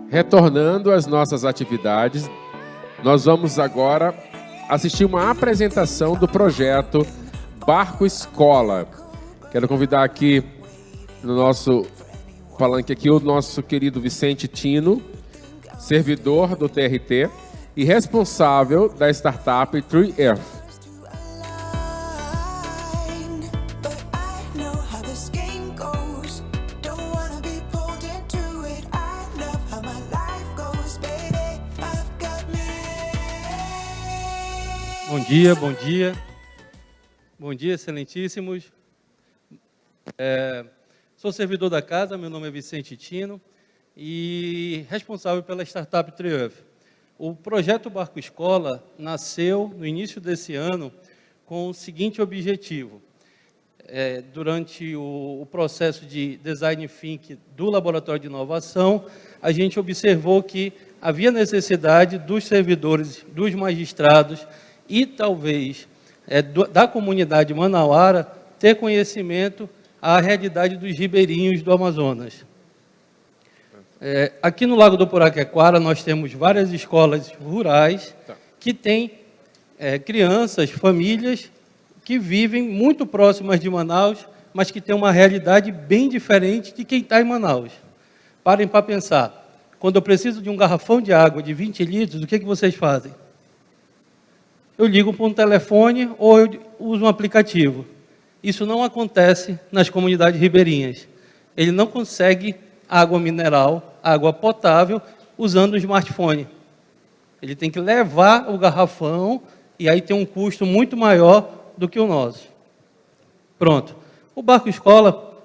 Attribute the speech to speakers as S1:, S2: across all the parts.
S1: Retornando às nossas atividades, nós vamos agora assistir uma apresentação do projeto Barco Escola. Quero convidar aqui no nosso palanque aqui o nosso querido Vicente Tino, servidor do TRT e responsável da startup Tree Earth.
S2: Bom dia, bom dia. Bom dia, excelentíssimos. Sou servidor da casa, meu nome é Vicente Tino e responsável pela startup Tree Earth. O projeto Barco Escola nasceu no início desse ano com o seguinte objetivo. Durante o processo de Design Thinking do Laboratório de Inovação, a gente observou que havia necessidade dos servidores, dos magistrados e talvez da comunidade manauara ter conhecimento à realidade dos ribeirinhos do Amazonas. Aqui no Lago do Puraquequara nós temos várias escolas rurais que têm crianças, famílias que vivem muito próximas de Manaus, mas que têm uma realidade bem diferente de quem está em Manaus. Parem para pensar, quando eu preciso de um garrafão de água de 20 litros, o que vocês fazem? Eu ligo para um telefone ou eu uso um aplicativo. Isso não acontece nas comunidades ribeirinhas. Ele não consegue água mineral, água potável, usando o smartphone. Ele tem que levar o garrafão e aí tem um custo muito maior do que o nosso. Pronto. O Barco Escola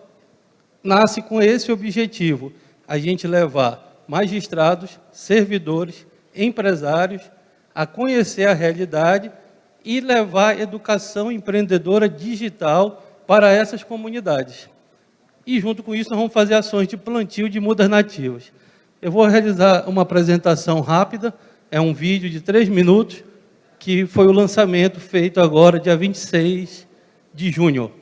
S2: nasce com esse objetivo, a gente levar magistrados, servidores, empresários, a conhecer a realidade e levar educação empreendedora digital para essas comunidades. E, junto com isso, nós vamos fazer ações de plantio de mudas nativas. Eu vou realizar uma apresentação rápida, é um vídeo de 3 minutos, que foi o lançamento feito agora, dia 26 de junho.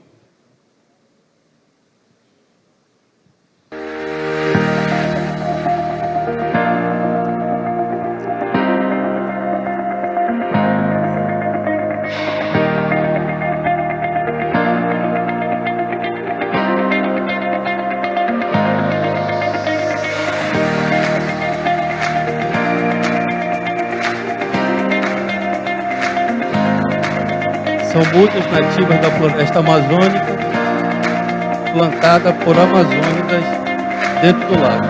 S2: São mudas nativas da floresta amazônica, plantada por amazônicas dentro do lago.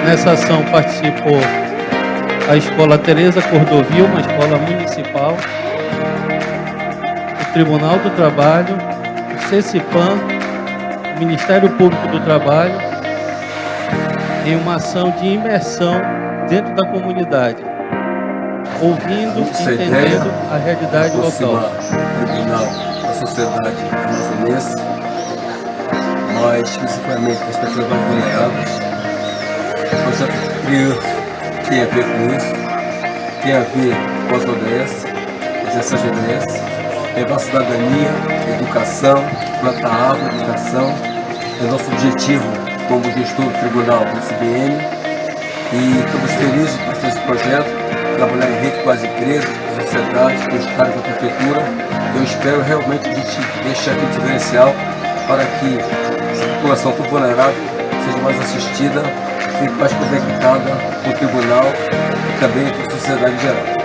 S2: Nessa ação participou a Escola Tereza Cordovil, uma escola municipal, o Tribunal do Trabalho, o CECIPAM, o Ministério Público do Trabalho, em uma ação de imersão dentro da comunidade, ouvindo e entendendo a realidade local.
S3: Tribunal da sociedade amazonense, mas especificamente as pessoas mais vulneráveis. O projeto Tree Earth tem a ver com isso, tem a ver com as ODS, as ODS, levar a cidadania, educação, plantar árvore, educação, é nosso objetivo como gestor do Tribunal do CBN, e estamos felizes por fazer esse projeto, trabalhar em rede com as empresas, com a sociedade, com os caras da prefeitura. Eu espero realmente a gente deixar aqui um diferencial para que essa população tão vulnerável seja mais assistida, fique mais conectada com o tribunal e também com a sociedade em geral.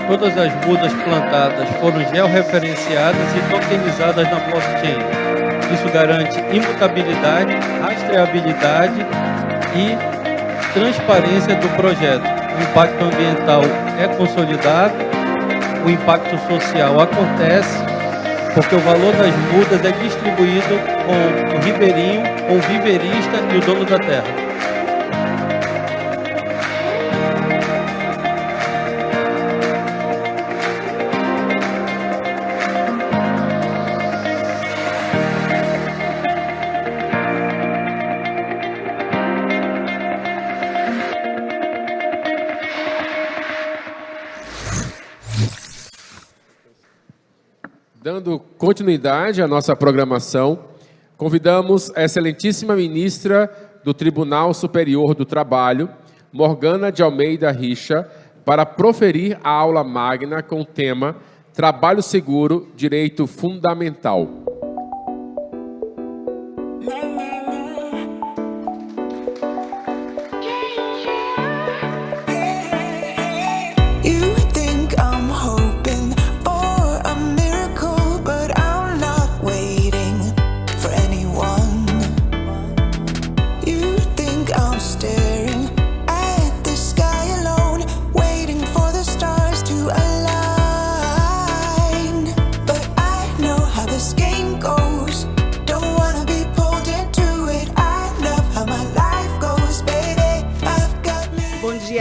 S2: Todas as mudas plantadas foram georreferenciadas e tokenizadas na blockchain. Isso garante imutabilidade, rastreabilidade e transparência do projeto. O impacto ambiental é consolidado, o impacto social acontece, porque o valor das mudas é distribuído com o ribeirinho, com o viverista e o dono da terra.
S1: Dando continuidade à nossa programação, convidamos a excelentíssima ministra do Tribunal Superior do Trabalho, Morgana de Almeida Richa, para proferir a aula magna com o tema Trabalho Seguro, Direito Fundamental.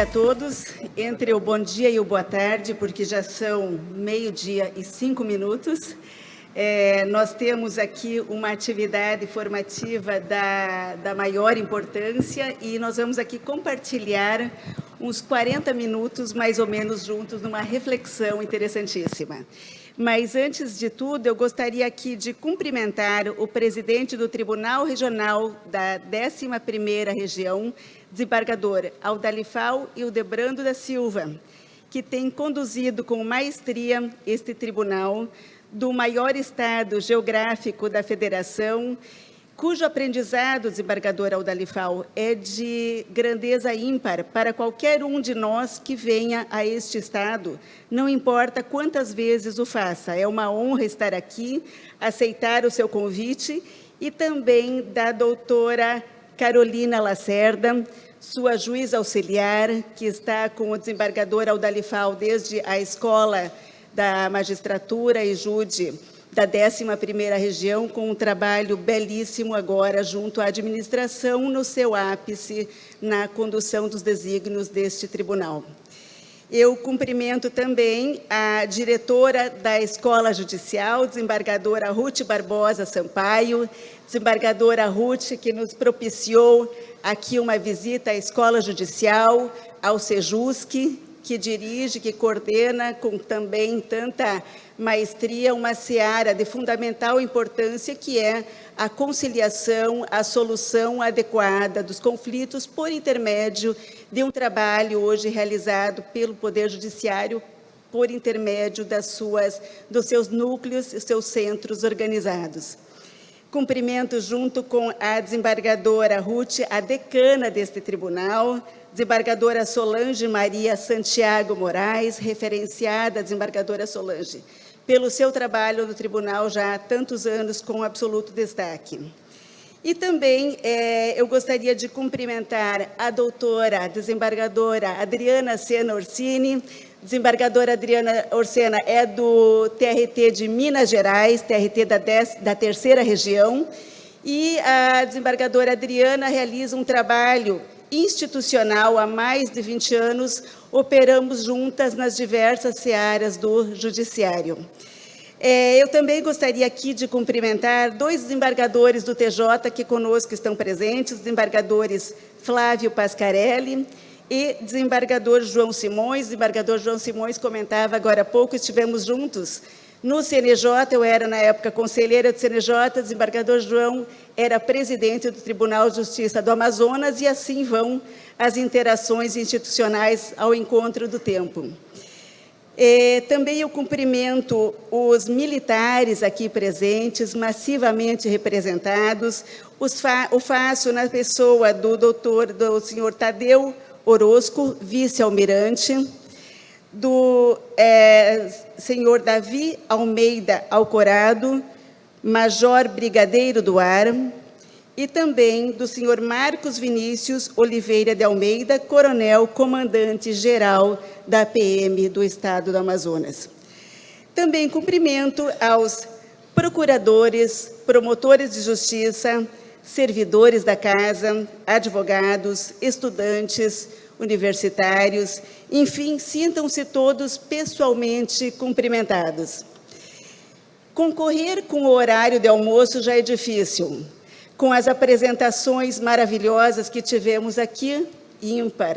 S4: A todos, entre o bom dia e o boa tarde, porque já são 12:05, nós temos aqui uma atividade formativa da maior importância e nós vamos aqui compartilhar uns 40 minutos, mais ou menos, juntos, numa reflexão interessantíssima. Mas, antes de tudo, eu gostaria aqui de cumprimentar o presidente do Tribunal Regional da 11ª Região, desembargador Aldalifal Hildebrando da Silva, que tem conduzido com maestria este tribunal do maior estado geográfico da Federação, cujo aprendizado, desembargador Aldalifal, é de grandeza ímpar para qualquer um de nós que venha a este estado, não importa quantas vezes o faça. É uma honra estar aqui, aceitar o seu convite, e também da doutora Carolina Lacerda, sua juíza auxiliar, que está com o desembargador Aldalifal desde a Escola da Magistratura e Júri da 11ª Região, com um trabalho belíssimo agora junto à administração, no seu ápice, na condução dos desígnios deste tribunal. Eu cumprimento também a diretora da Escola Judicial, desembargadora Ruth Barbosa Sampaio, desembargadora Ruth, que nos propiciou aqui uma visita à Escola Judicial, ao Sejusc, que dirige, que coordena com também tanta maestria uma seara de fundamental importância, que é a conciliação, a solução adequada dos conflitos por intermédio de um trabalho hoje realizado pelo Poder Judiciário por intermédio dos seus núcleos e seus centros organizados. Cumprimento, junto com a desembargadora Ruth, a decana deste tribunal, desembargadora Solange Maria Santiago Moraes, referenciada desembargadora Solange, pelo seu trabalho no tribunal já há tantos anos, com absoluto destaque. E também eu gostaria de cumprimentar a doutora desembargadora Adriana Sena Orsini. Desembargadora Adriana Orsena é do TRT de Minas Gerais, TRT da 3ª Região, e a desembargadora Adriana realiza um trabalho institucional há mais de 20 anos, operamos juntas nas diversas searas do Judiciário. Eu também gostaria aqui de cumprimentar 2 desembargadores do TJ que conosco estão presentes, os desembargadores Flávio Pascarelli e desembargador João Simões. O desembargador João Simões comentava agora há pouco, estivemos juntos no CNJ, eu era, na época, conselheira do CNJ, o desembargador João era presidente do Tribunal de Justiça do Amazonas, e assim vão as interações institucionais ao encontro do tempo. Também eu cumprimento os militares aqui presentes, massivamente representados, o faço na pessoa do senhor Tadeu Orozco, vice-almirante, do senhor Davi Almeida Alcorado, major brigadeiro do ar, e também do senhor Marcos Vinícius Oliveira de Almeida, coronel comandante-geral da PM do Estado do Amazonas. Também cumprimento aos procuradores, promotores de justiça, servidores da casa, advogados, estudantes, universitários, enfim, sintam-se todos pessoalmente cumprimentados. Concorrer com o horário de almoço já é difícil. Com as apresentações maravilhosas que tivemos aqui, ímpar.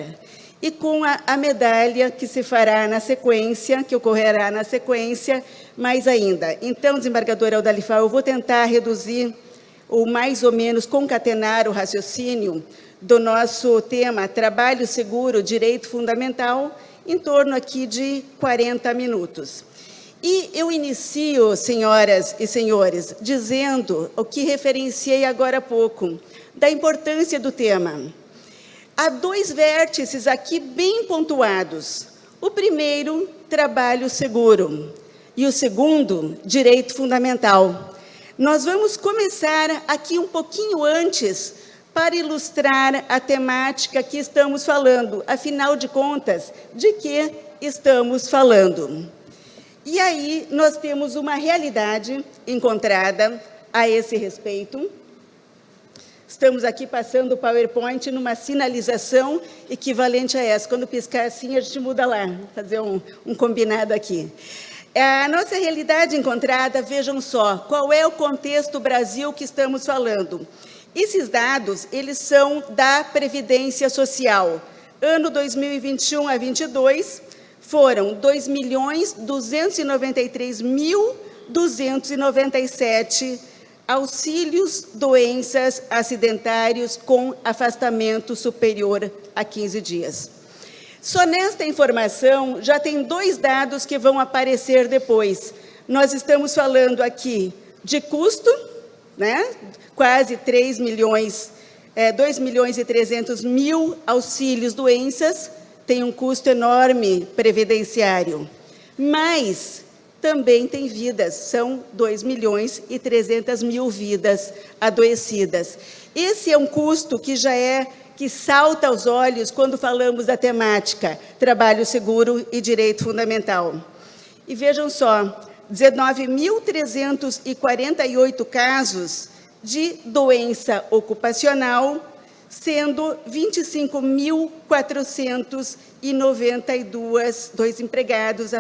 S4: e com a medalha que se fará na sequência, que ocorrerá na sequência, mais ainda. Então, desembargadora Eudalifal, eu vou tentar reduzir, ou mais ou menos concatenar o raciocínio do nosso tema Trabalho Seguro, Direito Fundamental, em torno aqui de 40 minutos. E eu inicio, senhoras e senhores, dizendo o que referenciei agora há pouco, da importância do tema. Há 2 vértices aqui bem pontuados. O primeiro, trabalho seguro, e o segundo, direito fundamental. Nós vamos começar aqui um pouquinho antes para ilustrar a temática que estamos falando. Afinal de contas, de que estamos falando? E aí, nós temos uma realidade encontrada a esse respeito. Estamos aqui passando o PowerPoint numa sinalização equivalente a essa. Quando piscar assim, a gente muda lá, fazer um combinado aqui. A nossa realidade encontrada, vejam só, qual é o contexto Brasil que estamos falando? Esses dados, eles são da Previdência Social. Ano 2021 a 22, foram 2.293.297 auxílios, doenças, acidentários com afastamento superior a 15 dias. Só nesta informação, já tem 2 dados que vão aparecer depois. Nós estamos falando aqui de custo, né? Quase 3 milhões, 2.300.000 auxílios, doenças, tem um custo enorme previdenciário, mas também tem vidas, são 2.300.000 vidas adoecidas. Esse é um custo que que salta aos olhos quando falamos da temática trabalho seguro e direito fundamental. E vejam só, 19.348 casos de doença ocupacional, sendo 25.492 empregados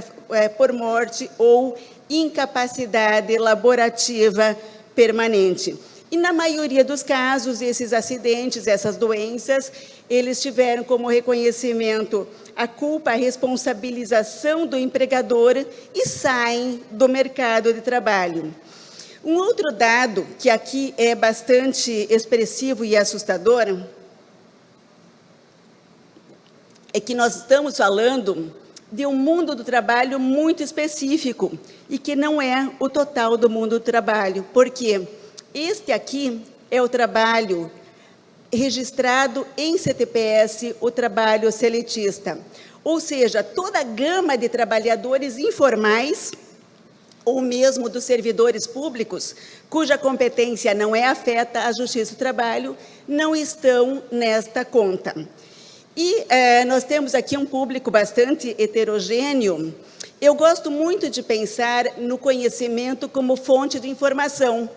S4: por morte ou incapacidade laborativa permanente. E, na maioria dos casos, esses acidentes, essas doenças, eles tiveram como reconhecimento a culpa, a responsabilização do empregador e saem do mercado de trabalho. Um outro dado, que aqui é bastante expressivo e assustador, é que nós estamos falando de um mundo do trabalho muito específico e que não é o total do mundo do trabalho. Por quê? Este aqui é o trabalho registrado em CTPS, o trabalho seletista. Ou seja, toda a gama de trabalhadores informais, ou mesmo dos servidores públicos, cuja competência não é afeta à Justiça do Trabalho, não estão nesta conta. E nós temos aqui um público bastante heterogêneo. Eu gosto muito de pensar no conhecimento como fonte de informação.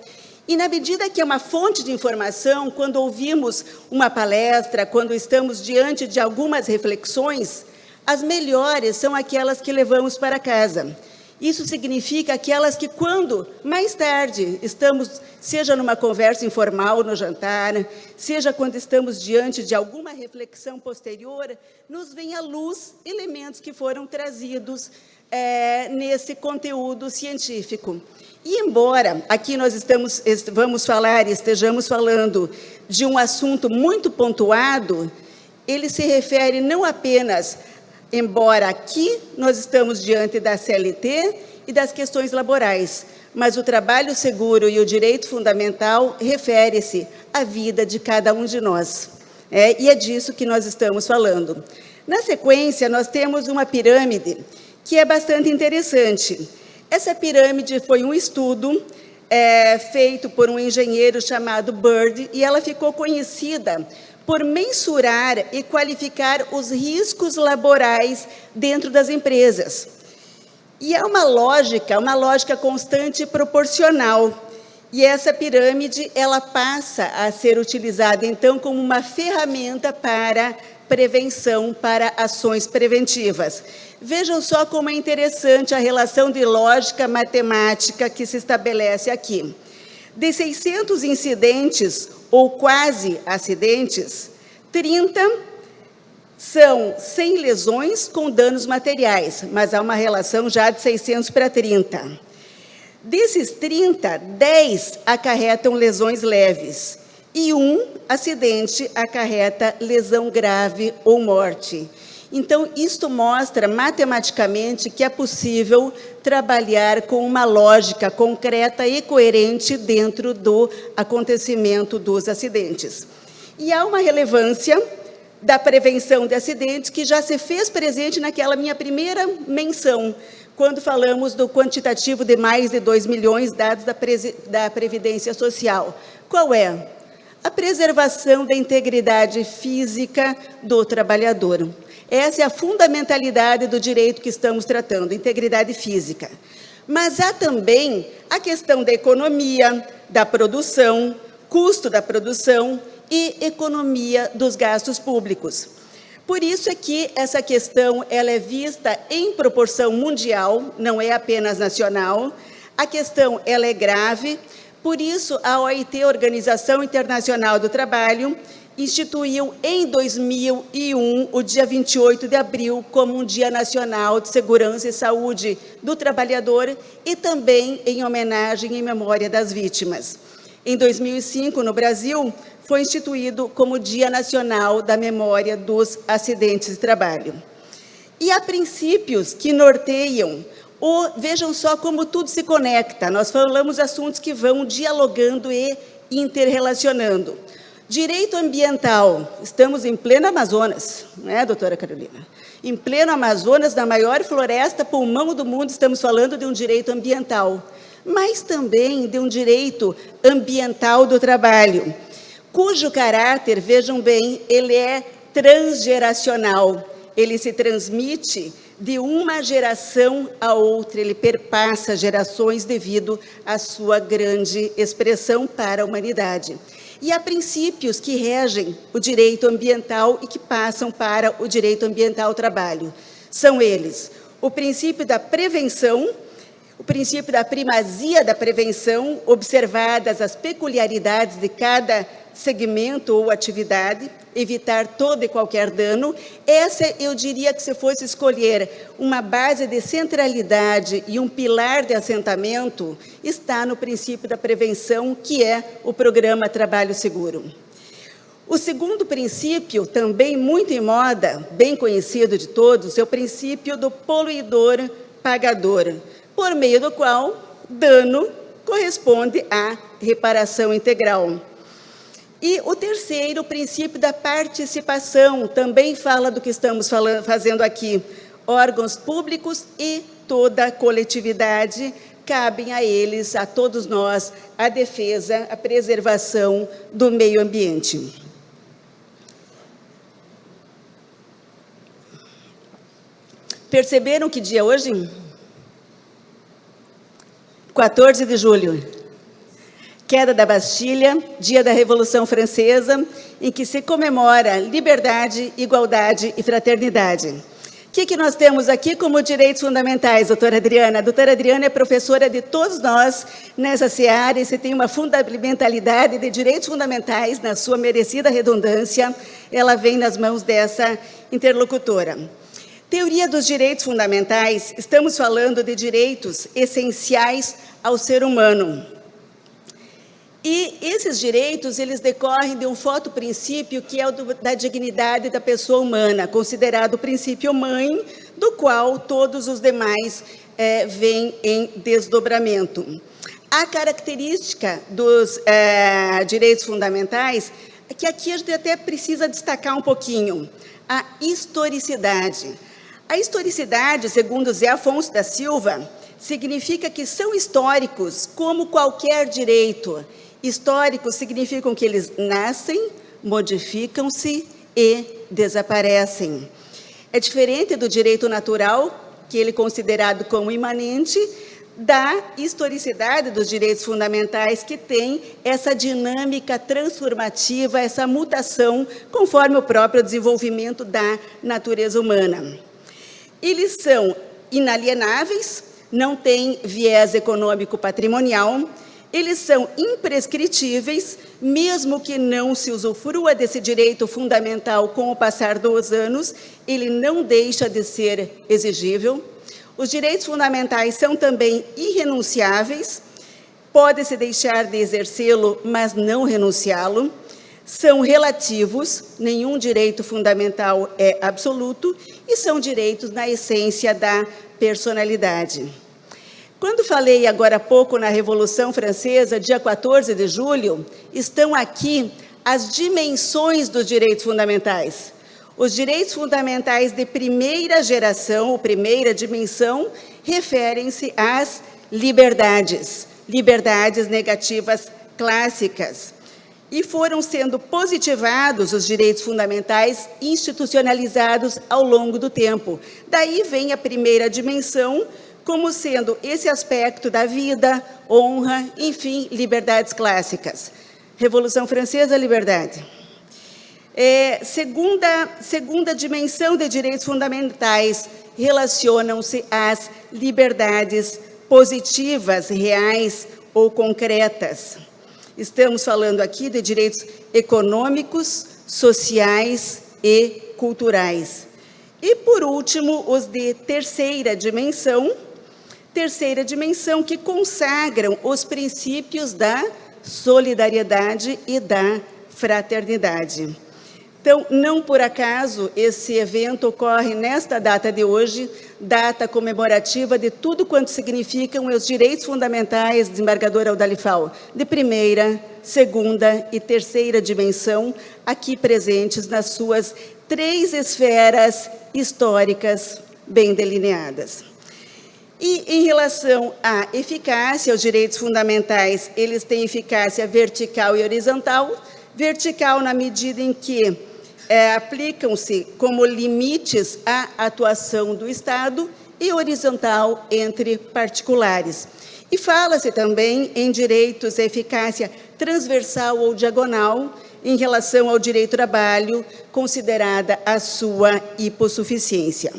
S4: E, na medida que é uma fonte de informação, quando ouvimos uma palestra, quando estamos diante de algumas reflexões, as melhores são aquelas que levamos para casa. Isso significa aquelas que, quando, mais tarde, estamos, seja numa conversa informal no jantar, seja quando estamos diante de alguma reflexão posterior, nos vem à luz elementos que foram trazidos nesse conteúdo científico. E, embora aqui nós estejamos falando de um assunto muito pontuado, ele se refere não apenas, embora aqui nós estamos diante da CLT e das questões laborais, mas o trabalho seguro e o direito fundamental refere-se à vida de cada um de nós. E é disso que nós estamos falando. Na sequência, nós temos uma pirâmide que é bastante interessante. Essa pirâmide foi um estudo feito por um engenheiro chamado Bird, e ela ficou conhecida por mensurar e qualificar os riscos laborais dentro das empresas. E é uma lógica constante e proporcional. E essa pirâmide, ela passa a ser utilizada, então, como uma ferramenta para prevenção, para ações preventivas. Vejam só como é interessante a relação de lógica matemática que se estabelece aqui. De 600 incidentes, ou quase acidentes, 30 São 100 lesões com danos materiais, mas há uma relação já de 600 para 30. Desses 30, 10 acarretam lesões leves e um acidente acarreta lesão grave ou morte. Então, isto mostra matematicamente que é possível trabalhar com uma lógica concreta e coerente dentro do acontecimento dos acidentes. E há uma relevância da prevenção de acidentes que já se fez presente naquela minha primeira menção, quando falamos do quantitativo de mais de 2 milhões dados da Previdência Social. Qual é? A preservação da integridade física do trabalhador. Essa é a fundamentalidade do direito que estamos tratando, integridade física. Mas há também a questão da economia, da produção, custo da produção e economia dos gastos públicos. Por isso é que essa questão ela é vista em proporção mundial, não é apenas nacional. A questão ela é grave, por isso a OIT, Organização Internacional do Trabalho, instituiu em 2001, o dia 28 de abril, como um Dia Nacional de Segurança e Saúde do Trabalhador e também em homenagem e memória das vítimas. Em 2005, no Brasil, foi instituído como Dia Nacional da Memória dos Acidentes de Trabalho. E há princípios que norteiam, vejam só como tudo se conecta, nós falamos assuntos que vão dialogando e interrelacionando. Direito ambiental, estamos em pleno Amazonas, não é, doutora Carolina? Em pleno Amazonas, na maior floresta pulmão do mundo, estamos falando de um direito ambiental, mas também de um direito ambiental do trabalho, cujo caráter, vejam bem, ele é transgeracional, ele se transmite de uma geração a outra, ele perpassa gerações devido à sua grande expressão para a humanidade. E há princípios que regem o direito ambiental e que passam para o direito ambiental ao trabalho. São eles o princípio da prevenção, o princípio da primazia da prevenção, observadas as peculiaridades de cada segmento ou atividade, evitar todo e qualquer dano. Essa, eu diria que se fosse escolher uma base de centralidade e um pilar de assentamento, está no princípio da prevenção, que é o programa Trabalho Seguro. O segundo princípio, também muito em moda, bem conhecido de todos, é o princípio do poluidor-pagador, por meio do qual dano corresponde à reparação integral. E o terceiro, o princípio da participação, também fala do que estamos fazendo aqui. Órgãos públicos e toda a coletividade, cabem a eles, a todos nós, a defesa, a preservação do meio ambiente. Perceberam que dia é hoje? 14 de julho. Queda da Bastilha, dia da Revolução Francesa, em que se comemora liberdade, igualdade e fraternidade. O que nós temos aqui como direitos fundamentais, doutora Adriana? A doutora Adriana é professora de todos nós nessa seara e se tem uma fundamentalidade de direitos fundamentais, na sua merecida redundância, ela vem nas mãos dessa interlocutora. Teoria dos direitos fundamentais, estamos falando de direitos essenciais ao ser humano. E esses direitos, eles decorrem de um fotoprincípio que é o da dignidade da pessoa humana, considerado o princípio mãe, do qual todos os demais vêm em desdobramento. A característica dos direitos fundamentais é que aqui a gente até precisa destacar um pouquinho a historicidade. A historicidade, segundo Zé Afonso da Silva, significa que são históricos como qualquer direito. Históricos significam que eles nascem, modificam-se e desaparecem. É diferente do direito natural, que ele é considerado como imanente, da historicidade dos direitos fundamentais, que tem essa dinâmica transformativa, essa mutação, conforme o próprio desenvolvimento da natureza humana. Eles são inalienáveis, não têm viés econômico patrimonial, Eles são imprescritíveis, mesmo que não se usufrua desse direito fundamental com o passar dos anos, ele não deixa de ser exigível. Os direitos fundamentais são também irrenunciáveis, pode-se deixar de exercê-lo, mas não renunciá-lo. São relativos, nenhum direito fundamental é absoluto, e são direitos na essência da personalidade. Quando falei agora há pouco na Revolução Francesa, dia 14 de julho, estão aqui as dimensões dos direitos fundamentais. Os direitos fundamentais de primeira geração, ou primeira dimensão, referem-se às liberdades, liberdades negativas clássicas. E foram sendo positivados os direitos fundamentais institucionalizados ao longo do tempo. Daí vem a primeira dimensão, como sendo esse aspecto da vida, honra, enfim, liberdades clássicas. Revolução Francesa, liberdade. Segunda dimensão de direitos fundamentais, relacionam-se às liberdades positivas, reais ou concretas. Estamos falando aqui de direitos econômicos, sociais e culturais. E, por último, os de terceira dimensão que consagram os princípios da solidariedade e da fraternidade. Então, não por acaso, esse evento ocorre nesta data de hoje, data comemorativa de tudo quanto significam os direitos fundamentais, desembargador Audalifal, de primeira, segunda e terceira dimensão, aqui presentes nas suas 3 esferas históricas bem delineadas. E, em relação à eficácia, os direitos fundamentais, eles têm eficácia vertical e horizontal. Vertical na medida em que aplicam-se como limites à atuação do Estado, e horizontal entre particulares. E fala-se também em direitos à eficácia transversal ou diagonal em relação ao direito do trabalho, considerada a sua hipossuficiência.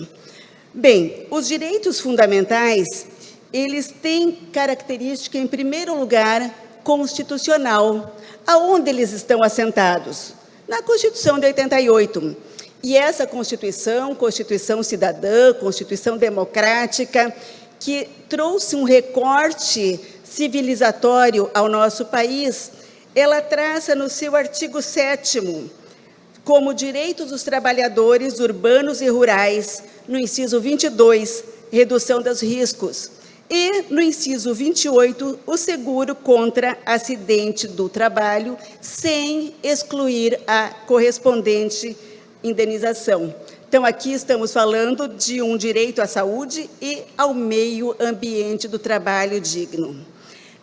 S4: Bem, os direitos fundamentais, eles têm característica, em primeiro lugar, constitucional. Aonde eles estão assentados? Na Constituição de 88. E essa Constituição, Constituição cidadã, Constituição democrática, que trouxe um recorte civilizatório ao nosso país, ela traça no seu artigo 7º, como direitos dos trabalhadores urbanos e rurais, no inciso 22, redução dos riscos, e no inciso 28, o seguro contra acidente do trabalho, sem excluir a correspondente indenização. Então, aqui estamos falando de um direito à saúde e ao meio ambiente do trabalho digno.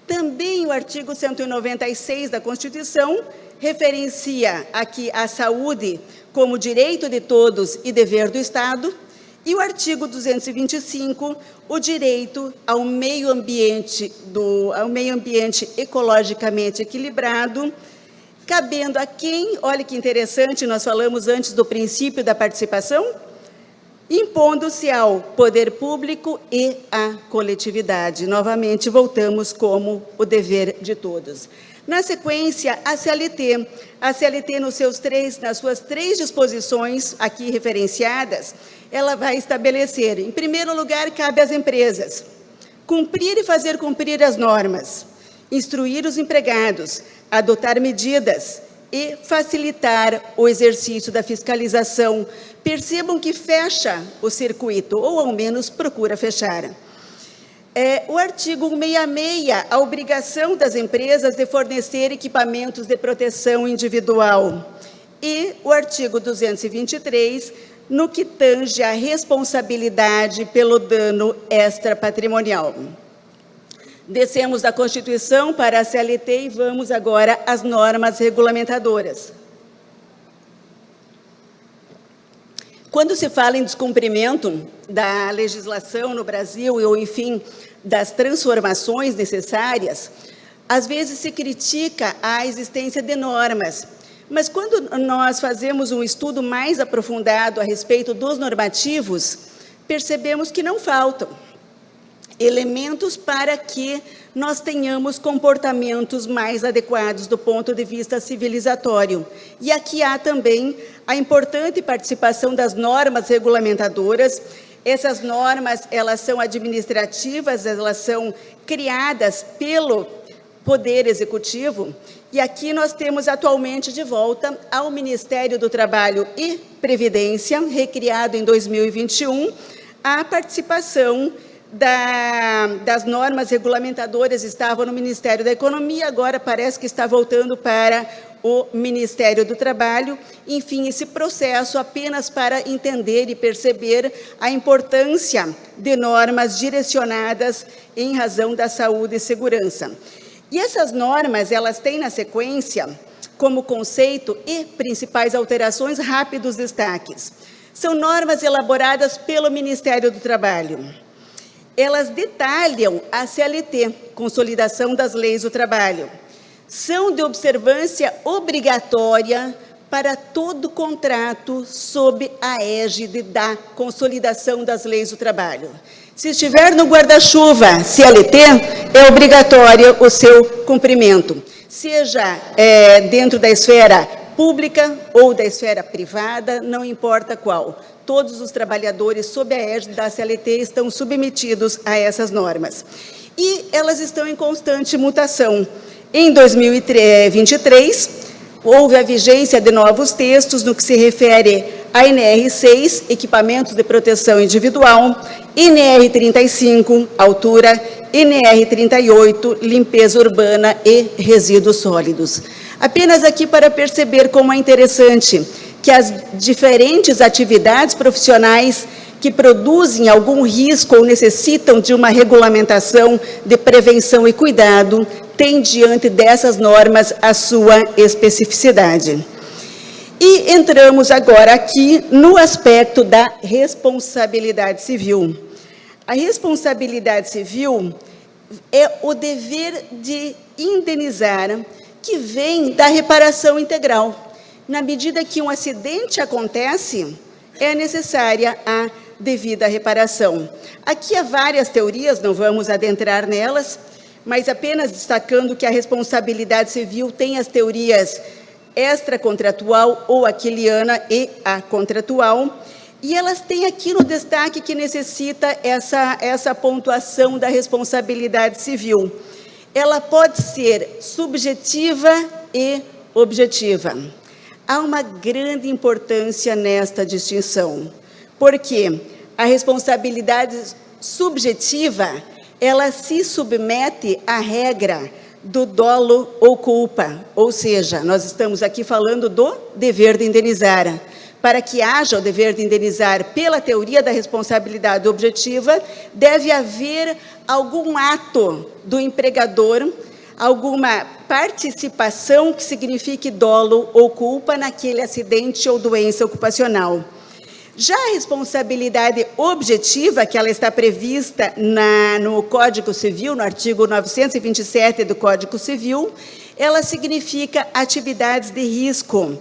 S4: Também o artigo 196 da Constituição referencia aqui a saúde como direito de todos e dever do Estado, e o artigo 225, o direito ao meio ambiente ecologicamente equilibrado, cabendo a quem, olha que interessante, nós falamos antes do princípio da participação, impondo-se ao poder público e à coletividade. Novamente, voltamos como o dever de todos. Na sequência, a CLT. A CLT, nas suas 3 disposições aqui referenciadas, ela vai estabelecer, em primeiro lugar, cabe às empresas cumprir e fazer cumprir as normas, instruir os empregados, adotar medidas e facilitar o exercício da fiscalização. Percebam que fecha o circuito, ou ao menos procura fechar. O artigo 166, a obrigação das empresas de fornecer equipamentos de proteção individual. E o artigo 223, no que tange à responsabilidade pelo dano extrapatrimonial. Descemos da Constituição para a CLT e vamos agora às normas regulamentadoras. Quando se fala em descumprimento da legislação no Brasil, ou enfim, das transformações necessárias, às vezes se critica a existência de normas. Mas quando nós fazemos um estudo mais aprofundado a respeito dos normativos, percebemos que não faltam. elementos para que nós tenhamos comportamentos mais adequados do ponto de vista civilizatório. E aqui há também a importante participação das normas regulamentadoras. Essas normas, elas são administrativas, elas são criadas pelo Poder Executivo, e aqui nós temos atualmente de volta ao Ministério do Trabalho e Previdência, recriado em 2021, a participação das normas regulamentadoras estava no Ministério da Economia, agora parece que está voltando para o Ministério do Trabalho. Enfim, esse processo apenas para entender e perceber a importância de normas direcionadas em razão da saúde e segurança. E essas normas, elas têm na sequência, como conceito e principais alterações, rápidos destaques. São normas elaboradas pelo Ministério do Trabalho. Elas detalham a CLT, Consolidação das Leis do Trabalho. São de observância obrigatória para todo contrato sob a égide da Consolidação das Leis do Trabalho. Se estiver no guarda-chuva CLT, é obrigatório o seu cumprimento, seja dentro da esfera pública ou da esfera privada, não importa qual. Todos os trabalhadores sob a égide da CLT estão submetidos a essas normas. E elas estão em constante mutação. Em 2023, houve a vigência de novos textos no que se refere a NR6, Equipamentos de Proteção Individual, NR35, Altura, NR38, Limpeza Urbana e Resíduos Sólidos. Apenas aqui para perceber como é interessante que as diferentes atividades profissionais que produzem algum risco ou necessitam de uma regulamentação de prevenção e cuidado têm diante dessas normas a sua especificidade. E entramos agora aqui no aspecto da responsabilidade civil. A responsabilidade civil é o dever de indenizar que vem da reparação integral. Na medida que um acidente acontece, é necessária a devida reparação. Aqui há várias teorias, não vamos adentrar nelas, mas apenas destacando que a responsabilidade civil tem as teorias extracontratual ou aquiliana e a contratual, e elas têm aqui no destaque que necessita essa pontuação da responsabilidade civil. Ela pode ser subjetiva e objetiva. Há uma grande importância nesta distinção, porque a responsabilidade subjetiva, ela se submete à regra do dolo ou culpa, ou seja, nós estamos aqui falando do dever de indenizar. Para que haja o dever de indenizar pela teoria da responsabilidade objetiva, deve haver algum ato do empregador, alguma participação que signifique dolo ou culpa naquele acidente ou doença ocupacional. Já a responsabilidade objetiva, que ela está prevista no Código Civil, no artigo 927 do Código Civil, ela significa atividades de risco.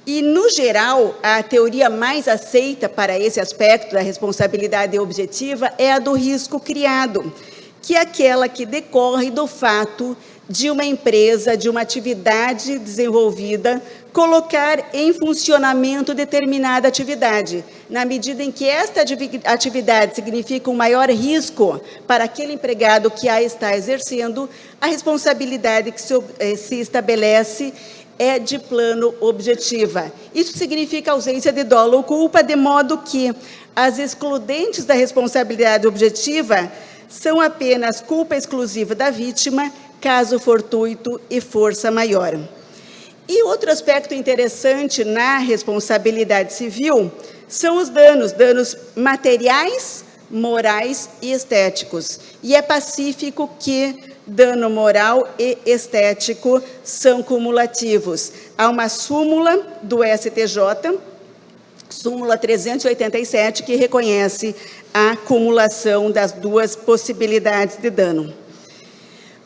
S4: E, no geral, a teoria mais aceita para esse aspecto da responsabilidade objetiva é a do risco criado, que é aquela que decorre do fato de uma empresa, de uma atividade desenvolvida, colocar em funcionamento determinada atividade. Na medida em que esta atividade significa um maior risco para aquele empregado que a está exercendo, a responsabilidade que se estabelece é de plano objetiva. Isso significa ausência de dolo ou culpa, de modo que as excludentes da responsabilidade objetiva são apenas culpa exclusiva da vítima, caso fortuito e força maior. E outro aspecto interessante na responsabilidade civil são os danos materiais, morais e estéticos. E é pacífico que dano moral e estético são cumulativos. Há uma súmula do STJ, súmula 387, que reconhece a acumulação das duas possibilidades de dano.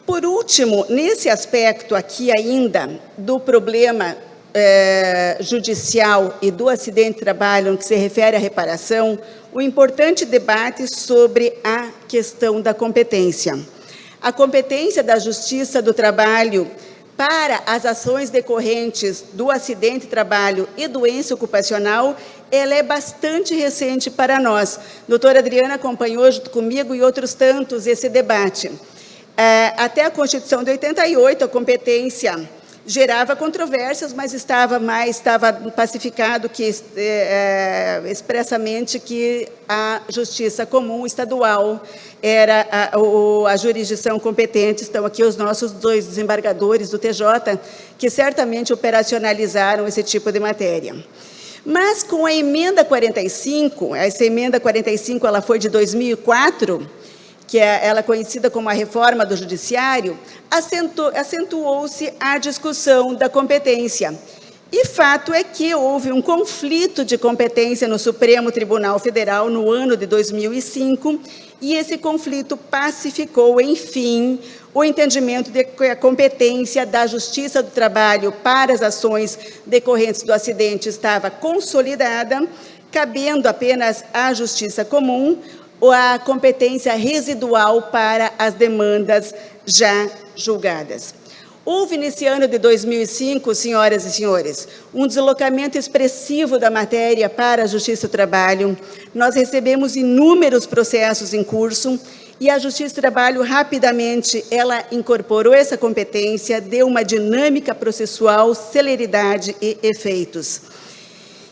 S4: Por último, nesse aspecto aqui ainda do problema judicial e do acidente de trabalho, no que se refere à reparação, um importante debate sobre a questão da competência. A competência da Justiça do Trabalho para as ações decorrentes do acidente de trabalho e doença ocupacional, ela é bastante recente para nós. A doutora Adriana acompanhou, junto comigo e outros tantos, esse debate. Até a Constituição de 88, a competência gerava controvérsias, mas estava pacificado que, expressamente que a Justiça Comum Estadual era a jurisdição competente. Estão aqui os nossos 2 desembargadores do TJ, que certamente operacionalizaram esse tipo de matéria. Mas com a emenda 45, essa emenda 45 ela foi de 2004, que ela é conhecida como a reforma do judiciário, acentuou-se a discussão da competência. E fato é que houve um conflito de competência no Supremo Tribunal Federal no ano de 2005, e esse conflito pacificou, enfim, o entendimento de que a competência da Justiça do Trabalho para as ações decorrentes do acidente estava consolidada, cabendo apenas à Justiça Comum a competência residual para as demandas já julgadas. Houve, nesse ano de 2005, senhoras e senhores, um deslocamento expressivo da matéria para a Justiça do Trabalho. Nós recebemos inúmeros processos em curso e a Justiça do Trabalho, rapidamente, ela incorporou essa competência, deu uma dinâmica processual, celeridade e efeitos.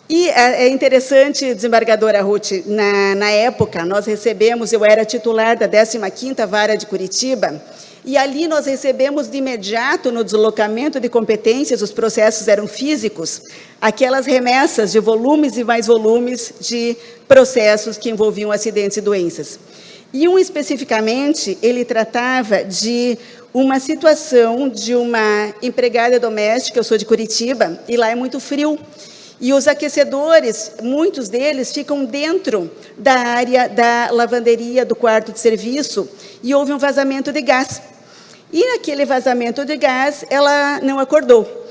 S4: E é interessante, desembargadora Ruth, na época, nós recebemos, eu era titular da 15ª Vara de Curitiba, e ali nós recebemos de imediato, no deslocamento de competências, os processos eram físicos, aquelas remessas de volumes e mais volumes de processos que envolviam acidentes e doenças. E especificamente, ele tratava de uma situação de uma empregada doméstica, eu sou de Curitiba, e lá é muito frio, e os aquecedores, muitos deles, ficam dentro da área da lavanderia, do quarto de serviço, e houve um vazamento de gás. E naquele vazamento de gás, ela não acordou.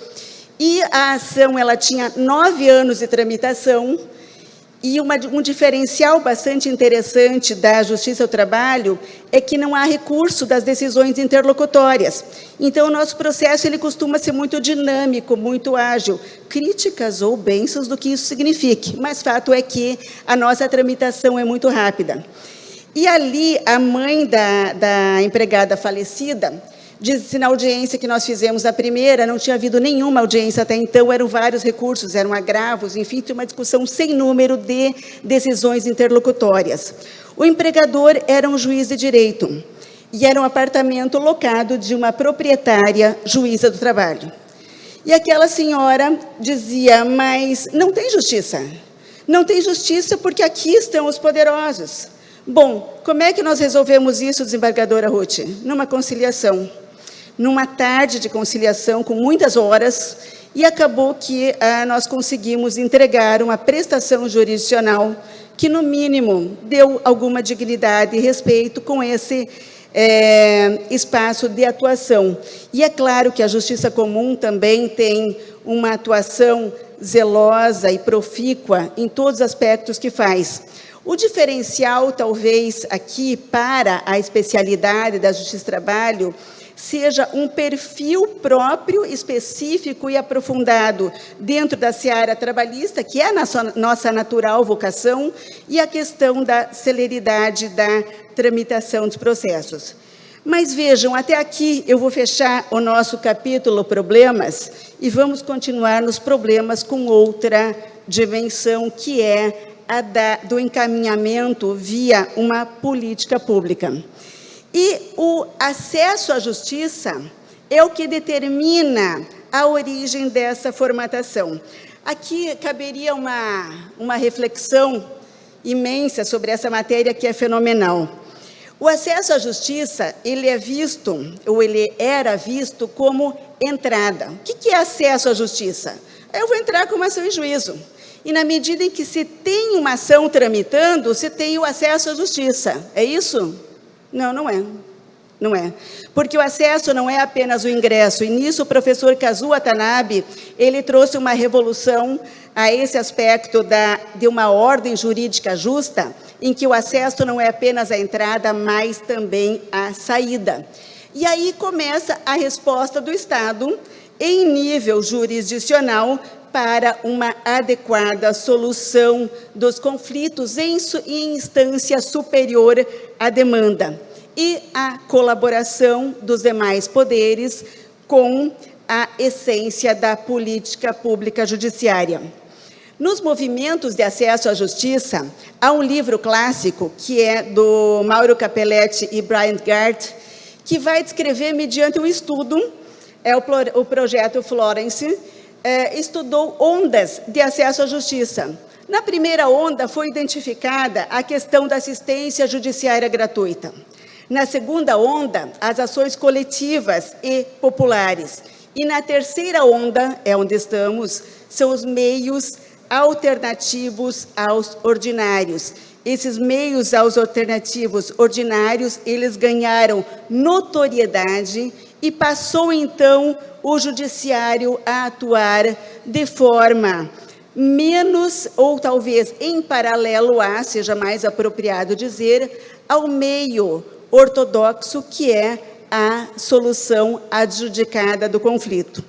S4: E a ação, ela tinha 9 anos de tramitação, e um diferencial bastante interessante da Justiça do Trabalho é que não há recurso das decisões interlocutórias. Então, o nosso processo ele costuma ser muito dinâmico, muito ágil. Críticas ou bênçãos do que isso signifique, mas fato é que a nossa tramitação é muito rápida. E ali, a mãe da empregada falecida disse na audiência que nós fizemos a primeira, não tinha havido nenhuma audiência até então, eram vários recursos, eram agravos, enfim, tinha uma discussão sem número de decisões interlocutórias. O empregador era um juiz de direito e era um apartamento locado de uma proprietária juíza do trabalho. E aquela senhora dizia, mas não tem justiça. Não tem justiça porque aqui estão os poderosos. Bom, como é que nós resolvemos isso, desembargadora Ruth? Numa conciliação. Numa tarde de conciliação com muitas horas, e acabou que nós conseguimos entregar uma prestação jurisdicional que, no mínimo, deu alguma dignidade e respeito com esse espaço de atuação. E é claro que a Justiça Comum também tem uma atuação zelosa e profícua em todos os aspectos que faz. O diferencial, talvez, aqui para a especialidade da Justiça do Trabalho seja um perfil próprio, específico e aprofundado dentro da seara trabalhista, que é a nossa natural vocação, e a questão da celeridade da tramitação dos processos. Mas vejam, até aqui eu vou fechar o nosso capítulo problemas e vamos continuar nos problemas com outra dimensão, que é a do encaminhamento via uma política pública. E o acesso à justiça é o que determina a origem dessa formatação. Aqui caberia uma reflexão imensa sobre essa matéria que é fenomenal. O acesso à justiça, ele é visto, ou ele era visto como entrada. O que é acesso à justiça? Eu vou entrar com uma ação em juízo. E na medida em que se tem uma ação tramitando, se tem o acesso à justiça. É isso? Não, não é. Não é. Porque o acesso não é apenas o ingresso, e nisso o professor Kazuo Watanabe, ele trouxe uma revolução a esse aspecto de uma ordem jurídica justa, em que o acesso não é apenas a entrada, mas também a saída. E aí começa a resposta do Estado, em nível jurisdicional, para uma adequada solução dos conflitos em instância superior à demanda, e a colaboração dos demais poderes com a essência da política pública judiciária. Nos movimentos de acesso à justiça, há um livro clássico, que é do Mauro Capelletti e Brian Gart, que vai descrever, mediante um estudo, o projeto Florence, estudou ondas de acesso à justiça. Na primeira onda foi identificada a questão da assistência judiciária gratuita. Na segunda onda, as ações coletivas e populares. E na terceira onda, é onde estamos, são os meios alternativos aos ordinários. Esses meios aos alternativos ordinários, eles ganharam notoriedade e passou, então, o judiciário a atuar de forma menos, ou talvez em paralelo a, seja mais apropriado dizer, ao meio ortodoxo, que é a solução adjudicada do conflito.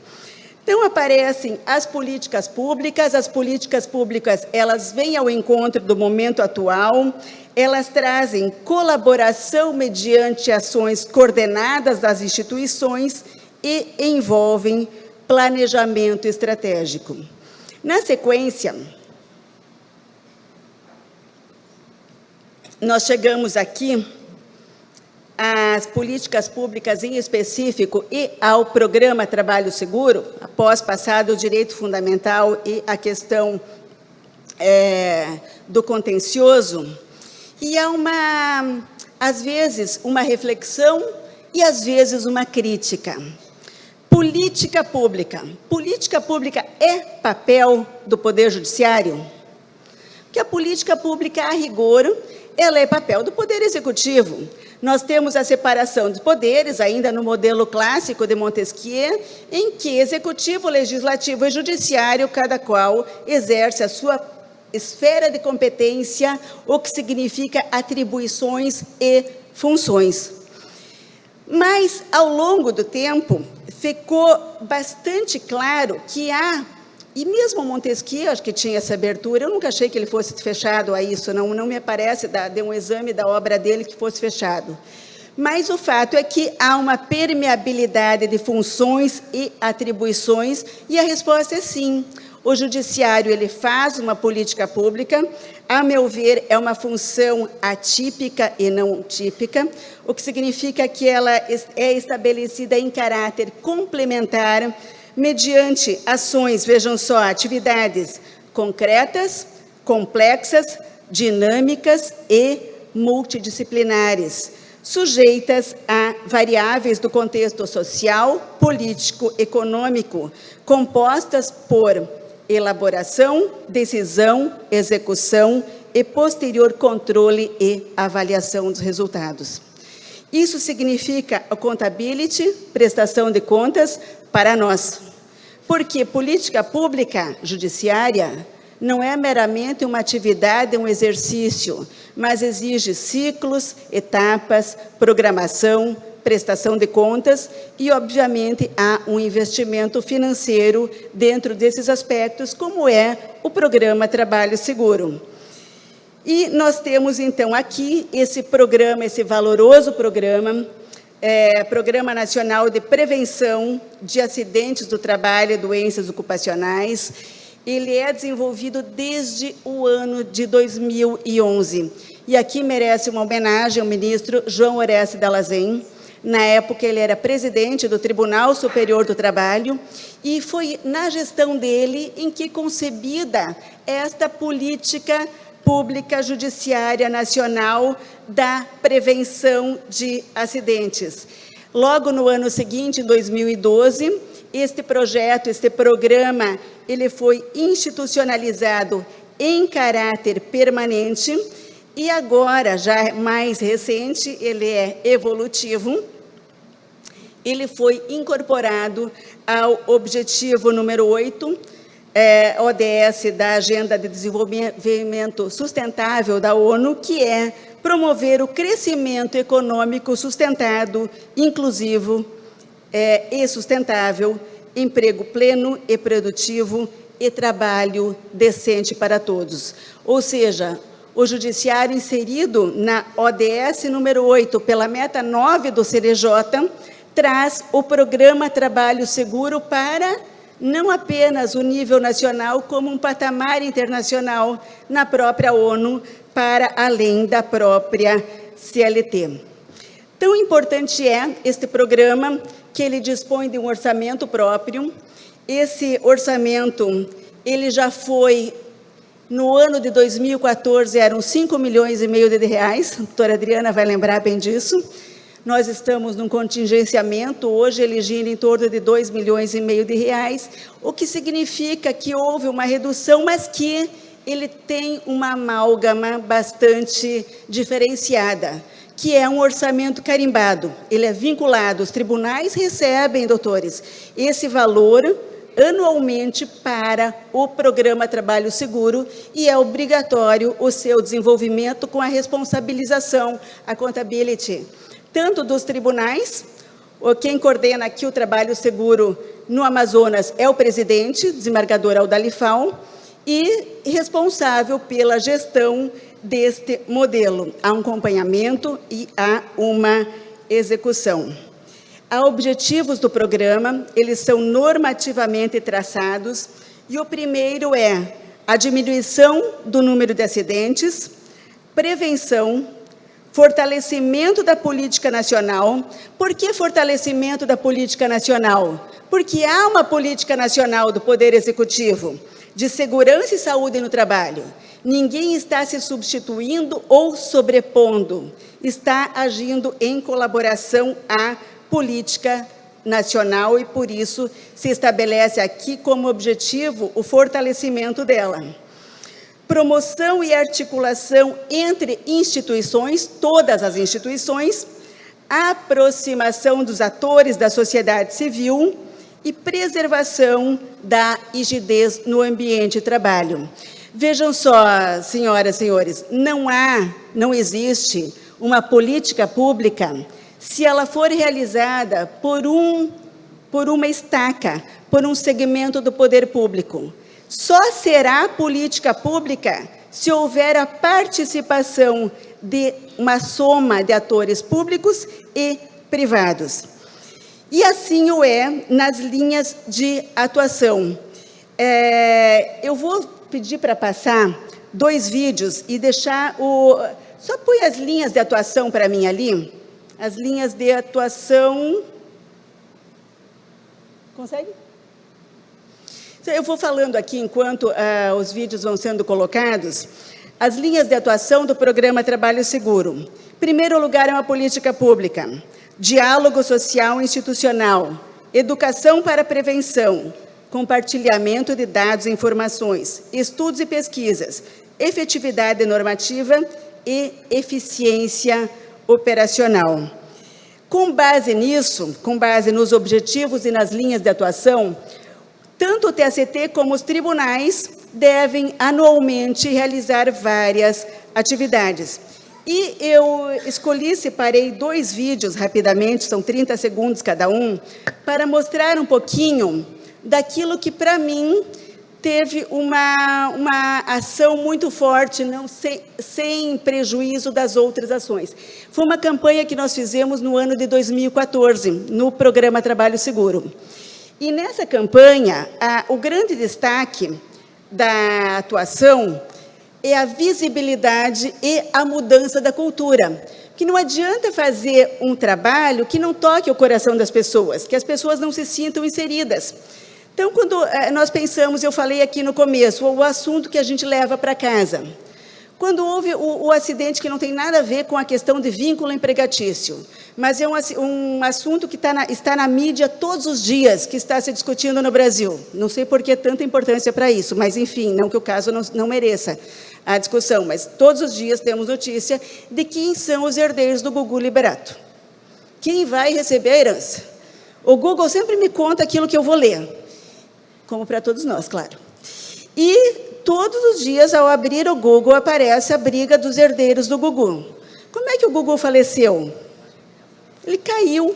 S4: Então, aparecem as políticas públicas, elas vêm ao encontro do momento atual, elas trazem colaboração mediante ações coordenadas das instituições e envolvem planejamento estratégico. Na sequência, nós chegamos aqui às políticas públicas em específico e ao programa Trabalho Seguro, após passado o direito fundamental e a questão do contencioso, e há às vezes, uma reflexão e, às vezes, uma crítica. Política pública. Política pública é papel do Poder Judiciário? Porque a política pública, a rigor, ela é papel do Poder Executivo. Nós temos a separação dos poderes, ainda no modelo clássico de Montesquieu, em que Executivo, Legislativo e Judiciário, cada qual exerce a sua esfera de competência, o que significa atribuições e funções. Mas, ao longo do tempo, ficou bastante claro que e mesmo Montesquieu, acho que tinha essa abertura, eu nunca achei que ele fosse fechado a isso, não me parece, de um exame da obra dele, que fosse fechado. Mas o fato é que há uma permeabilidade de funções e atribuições, e a resposta é sim. O judiciário, ele faz uma política pública, a meu ver, é uma função atípica e não típica, o que significa que ela é estabelecida em caráter complementar, mediante ações, vejam só, atividades concretas, complexas, dinâmicas e multidisciplinares, sujeitas a variáveis do contexto social, político, econômico, compostas por elaboração, decisão, execução e posterior controle e avaliação dos resultados. Isso significa accountability, prestação de contas para nós, porque política pública judiciária não é meramente uma atividade, um exercício, mas exige ciclos, etapas, programação, prestação de contas e, obviamente, há um investimento financeiro dentro desses aspectos, como é o programa Trabalho Seguro. E nós temos, então, aqui esse programa, esse valoroso programa, Programa Nacional de Prevenção de Acidentes do Trabalho e Doenças Ocupacionais. Ele é desenvolvido desde o ano de 2011. E aqui merece uma homenagem ao ministro João Oreste Dallazen. Na época, ele era presidente do Tribunal Superior do Trabalho, e foi na gestão dele em que concebida esta política pública judiciária nacional da prevenção de acidentes. Logo no ano seguinte, em 2012, este projeto, este programa, ele foi institucionalizado em caráter permanente, e agora, já mais recente, ele é evolutivo, ele foi incorporado ao objetivo número 8, ODS da Agenda de Desenvolvimento Sustentável da ONU, que é promover o crescimento econômico sustentado, inclusivo e sustentável, emprego pleno e produtivo e trabalho decente para todos. Ou seja, o Judiciário inserido na ODS número 8, pela meta 9 do CNJ, traz o programa Trabalho Seguro para não apenas o nível nacional, como um patamar internacional na própria ONU, para além da própria CLT. Tão importante é este programa que ele dispõe de um orçamento próprio. Esse orçamento, ele já foi, no ano de 2014, eram 5,5 milhões de reais, a doutora Adriana vai lembrar bem disso. Nós estamos num contingenciamento, hoje ele gira em torno de 2,5 milhões de reais, o que significa que houve uma redução, mas que ele tem uma amálgama bastante diferenciada, que é um orçamento carimbado. Ele é vinculado, os tribunais recebem, doutores, esse valor anualmente para o programa Trabalho Seguro e é obrigatório o seu desenvolvimento com a responsabilização, a accountability, tanto dos tribunais, quem coordena aqui o Trabalho Seguro no Amazonas é o presidente, desembargador Aldalifal, e responsável pela gestão deste modelo. Há um acompanhamento e há uma execução. Há objetivos do programa, eles são normativamente traçados, e o primeiro é a diminuição do número de acidentes, prevenção, fortalecimento da política nacional. Por que fortalecimento da política nacional? Porque há uma política nacional do Poder Executivo de segurança e saúde no trabalho. Ninguém está se substituindo ou sobrepondo, está agindo em colaboração à política nacional e, por isso, se estabelece aqui como objetivo o fortalecimento dela. Promoção e articulação entre instituições, todas as instituições, aproximação dos atores da sociedade civil e preservação da rigidez no ambiente de trabalho. Vejam só, senhoras e senhores, não existe uma política pública se ela for realizada por uma estaca, por um segmento do poder público. Só será política pública se houver a participação de uma soma de atores públicos e privados. E assim o é nas linhas de atuação. Eu vou pedir para passar 2 vídeos e deixar o... Só põe as linhas de atuação para mim ali. As linhas de atuação... Consegue? Eu vou falando aqui, enquanto os vídeos vão sendo colocados, as linhas de atuação do programa Trabalho Seguro. Em primeiro lugar, é uma política pública, diálogo social e institucional, educação para prevenção, compartilhamento de dados e informações, estudos e pesquisas, efetividade normativa e eficiência operacional. Com base nisso, com base nos objetivos e nas linhas de atuação, tanto o TST como os tribunais devem anualmente realizar várias atividades. E eu separei 2 vídeos rapidamente, são 30 segundos cada um, para mostrar um pouquinho daquilo que, para mim, teve uma ação muito forte, sem prejuízo das outras ações. Foi uma campanha que nós fizemos no ano de 2014, no programa Trabalho Seguro. E nessa campanha, o grande destaque da atuação é a visibilidade e a mudança da cultura. Que não adianta fazer um trabalho que não toque o coração das pessoas, que as pessoas não se sintam inseridas. Então, quando nós pensamos, eu falei aqui no começo, o assunto que a gente leva para casa. Quando houve o acidente que não tem nada a ver com a questão de vínculo empregatício, mas é um assunto que está na mídia todos os dias, que está se discutindo no Brasil. Não sei por que tanta importância para isso, mas, enfim, não que o caso não mereça a discussão, mas todos os dias temos notícia de quem são os herdeiros do Gugu Liberato. Quem vai receber a herança? O Google sempre me conta aquilo que eu vou ler, como para todos nós, claro. E todos os dias, ao abrir o Google, aparece a briga dos herdeiros do Gugu. Como é que o Gugu faleceu? Ele caiu.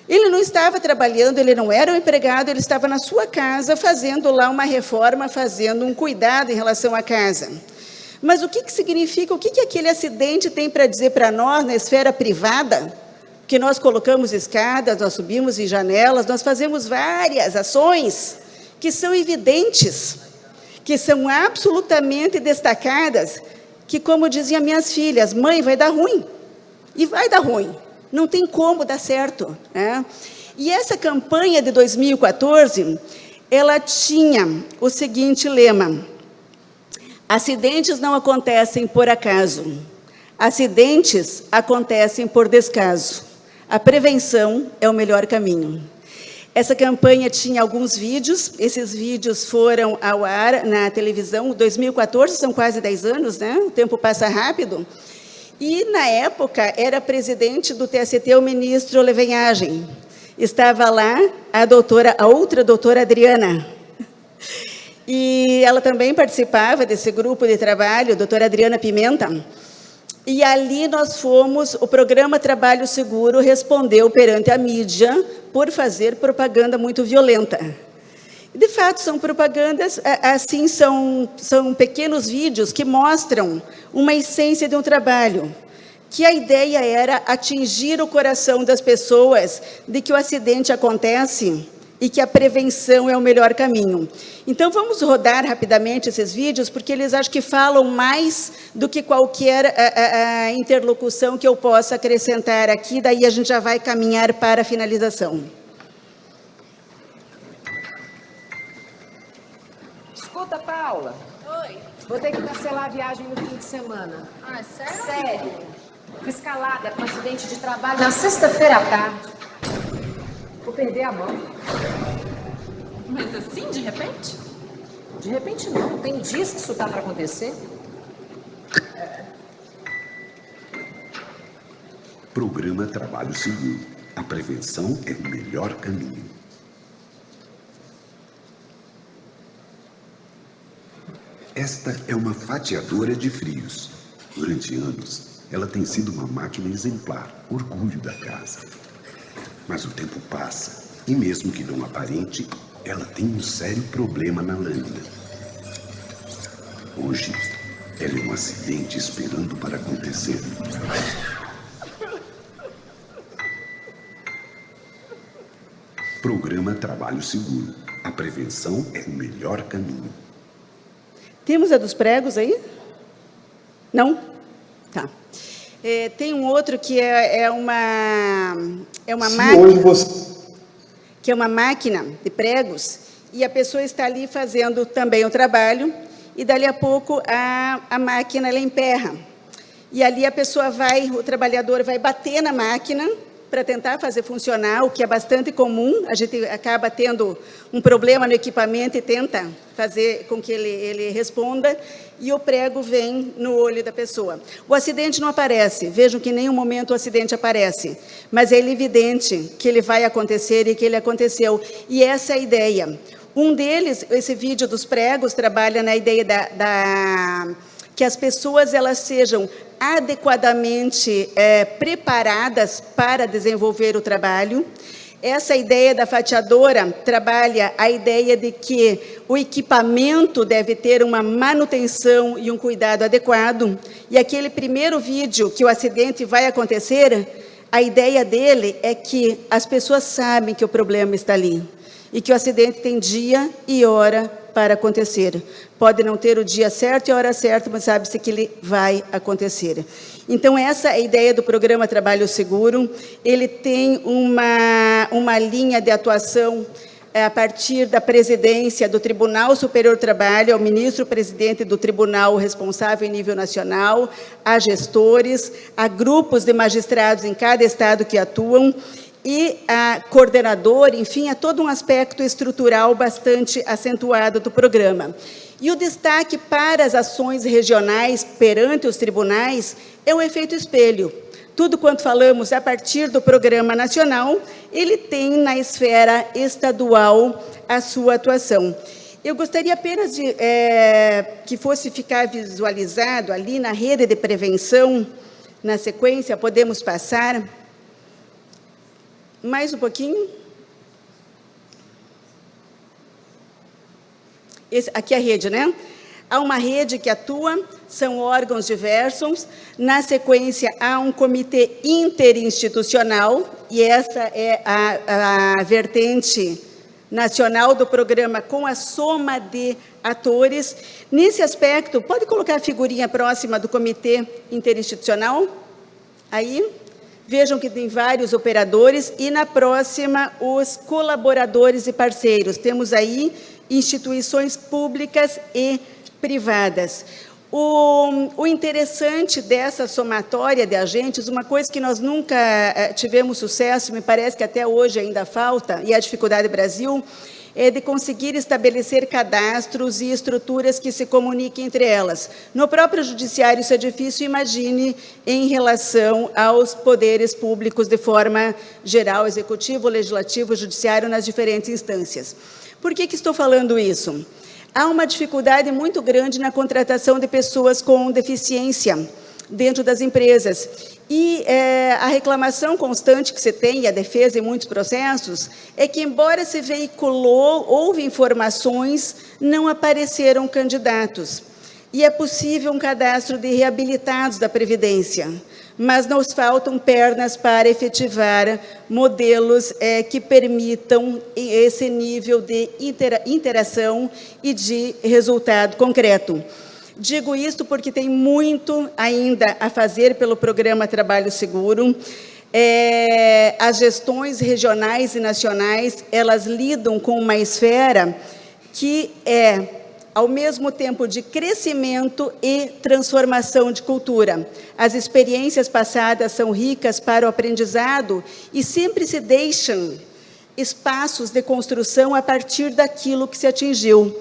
S4: Ele não estava trabalhando, ele não era um empregado, ele estava na sua casa fazendo lá uma reforma, fazendo um cuidado em relação à casa. Mas o que significa, o que aquele acidente tem para dizer para nós na esfera privada? Que nós colocamos escadas, nós subimos em janelas, nós fazemos várias ações que são evidentes, que são absolutamente destacadas, que, como diziam minhas filhas, mãe, vai dar ruim. E vai dar ruim. Não tem como dar certo, né? E essa campanha de 2014, ela tinha o seguinte lema: acidentes não acontecem por acaso, acidentes acontecem por descaso. A prevenção é o melhor caminho. Essa campanha tinha alguns vídeos, esses vídeos foram ao ar na televisão, 2014, são quase 10 anos, né? O tempo passa rápido. E, na época, era presidente do TST o ministro Levenhagem. Estava lá a outra doutora Adriana. E ela também participava desse grupo de trabalho, a doutora Adriana Pimenta. E ali nós fomos, o programa Trabalho Seguro respondeu perante a mídia por fazer propaganda muito violenta. De fato, são propagandas, assim, são pequenos vídeos que mostram uma essência de um trabalho, que a ideia era atingir o coração das pessoas de que o acidente acontece e que a prevenção é o melhor caminho. Então, vamos rodar rapidamente esses vídeos, porque eles acho que falam mais do que qualquer a interlocução que eu possa acrescentar aqui, daí a gente já vai caminhar para a finalização.
S5: Escuta, Paula.
S6: Oi.
S5: Vou ter que cancelar a viagem no fim de semana.
S6: Ah, sério?
S5: Sério. Fui escalada com um acidente de trabalho na sexta-feira à tarde. Vou perder a mão.
S6: Mas assim, de repente?
S5: De repente não. Tem dias que isso tá para acontecer.
S7: Programa Trabalho Seguro. A prevenção é o melhor caminho. Esta é uma fatiadora de frios. Durante anos, ela tem sido uma máquina exemplar, orgulho da casa. Mas o tempo passa, e mesmo que não aparente, ela tem um sério problema na lâmina. Hoje, ela é um acidente esperando para acontecer. Programa Trabalho Seguro. A prevenção é o melhor caminho.
S4: Temos a dos pregos aí? Não? Tá. Tem um outro que é uma máquina, que é uma máquina de pregos, e a pessoa está ali fazendo também o trabalho, e dali a pouco a máquina ela emperra. E ali a pessoa o trabalhador vai bater na máquina para tentar fazer funcionar, o que é bastante comum. A gente acaba tendo um problema no equipamento e tenta fazer com que ele responda, e o prego vem no olho da pessoa. O acidente não aparece, vejam que em nenhum momento o acidente aparece, mas é evidente que ele vai acontecer e que ele aconteceu, e essa é a ideia. Um deles, esse vídeo dos pregos, trabalha na ideia que as pessoas elas sejam adequadamente preparadas para desenvolver o trabalho. Essa ideia da fatiadora trabalha a ideia de que o equipamento deve ter uma manutenção e um cuidado adequado. E aquele primeiro vídeo que o acidente vai acontecer, a ideia dele é que as pessoas sabem que o problema está ali e que o acidente tem dia e hora para acontecer. Pode não ter o dia certo e a hora certa, mas sabe-se que ele vai acontecer. Então, essa é a ideia do programa Trabalho Seguro. Ele tem uma linha de atuação a partir da presidência do Tribunal Superior do Trabalho, ao ministro-presidente do tribunal responsável em nível nacional, a gestores, a grupos de magistrados em cada estado que atuam, e a coordenador, enfim, a todo um aspecto estrutural bastante acentuado do programa. E o destaque para as ações regionais perante os tribunais é o efeito espelho. tudo quanto falamos a partir do programa nacional, ele tem na esfera estadual a sua atuação. Eu gostaria apenas de que fosse ficar visualizado ali na rede de prevenção, na sequência, podemos passar mais um pouquinho. Aqui a rede, né? Há uma rede que atua, são órgãos diversos. Na sequência, há um comitê interinstitucional, e essa é a vertente nacional do programa, com a soma de atores. Nesse aspecto, pode colocar a figurinha próxima do comitê interinstitucional? Aí, vejam que tem vários operadores, e na próxima, os colaboradores e parceiros. Temos aí instituições públicas e privadas. O interessante dessa somatória de agentes, uma coisa que nós nunca tivemos sucesso, me parece que até hoje ainda falta, e a dificuldade do Brasil, é de conseguir estabelecer cadastros e estruturas que se comuniquem entre elas. No próprio judiciário isso é difícil, imagine em relação aos poderes públicos de forma geral, executivo, legislativo, judiciário, nas diferentes instâncias. Por que estou falando isso? Há uma dificuldade muito grande na contratação de pessoas com deficiência dentro das empresas. E a reclamação constante que se tem, e a defesa em muitos processos, é que, embora se veiculou, houve informações, não apareceram candidatos. E é possível um cadastro de reabilitados da Previdência, mas nos faltam pernas para efetivar modelos que permitam esse nível de interação e de resultado concreto. Digo isto porque tem muito ainda a fazer pelo programa Trabalho Seguro. As gestões regionais e nacionais, elas lidam com uma esfera que ao mesmo tempo de crescimento e transformação de cultura. As experiências passadas são ricas para o aprendizado e sempre se deixam espaços de construção a partir daquilo que se atingiu.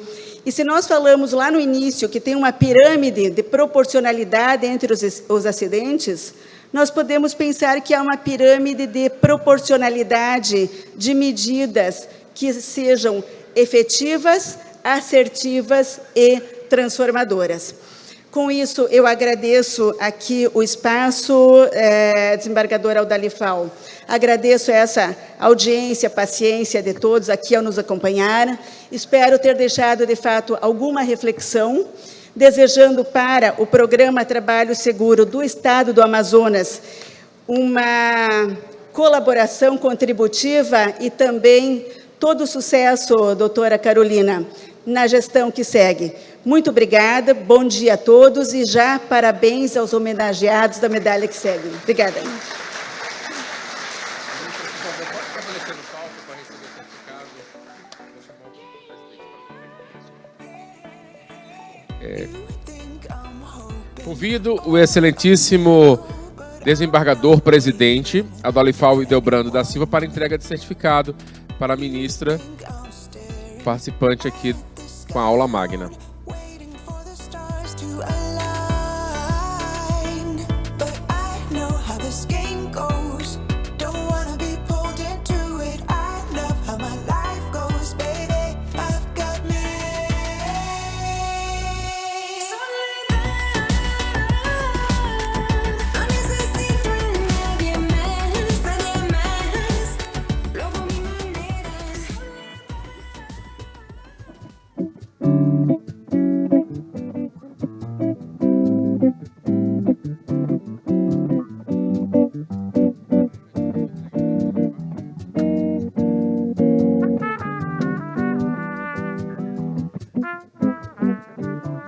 S4: E se nós falamos lá no início que tem uma pirâmide de proporcionalidade entre os acidentes, nós podemos pensar que há uma pirâmide de proporcionalidade de medidas que sejam efetivas, assertivas e transformadoras. Com isso, eu agradeço aqui o espaço, desembargadora Audalifal. Agradeço essa audiência, paciência de todos aqui ao nos acompanhar. Espero ter deixado, de fato, alguma reflexão, desejando para o Programa Trabalho Seguro do Estado do Amazonas uma colaboração contributiva e também todo o sucesso, doutora Carolina, na gestão que segue. Muito obrigada, bom dia a todos e já parabéns aos homenageados da medalha que segue. Obrigada.
S1: Convido o excelentíssimo desembargador presidente, Audalifal Ildebrando da Silva, para entrega de certificado para a ministra participante aqui com a aula magna.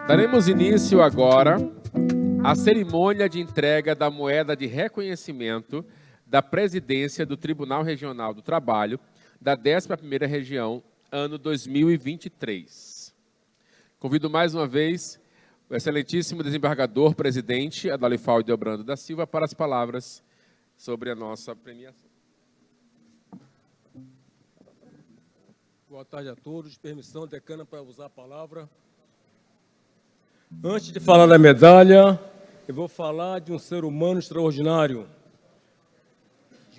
S1: Daremos início agora à cerimônia de entrega da moeda de reconhecimento da presidência do Tribunal Regional do Trabalho da 11ª Região, ano 2023. Convido mais uma vez o excelentíssimo desembargador presidente, Audalifal Ildebrando da Silva, para as palavras sobre a nossa premiação.
S8: Boa tarde a todos. Permissão, decana, para usar a palavra. Antes de falar da medalha, eu vou falar de um ser humano extraordinário,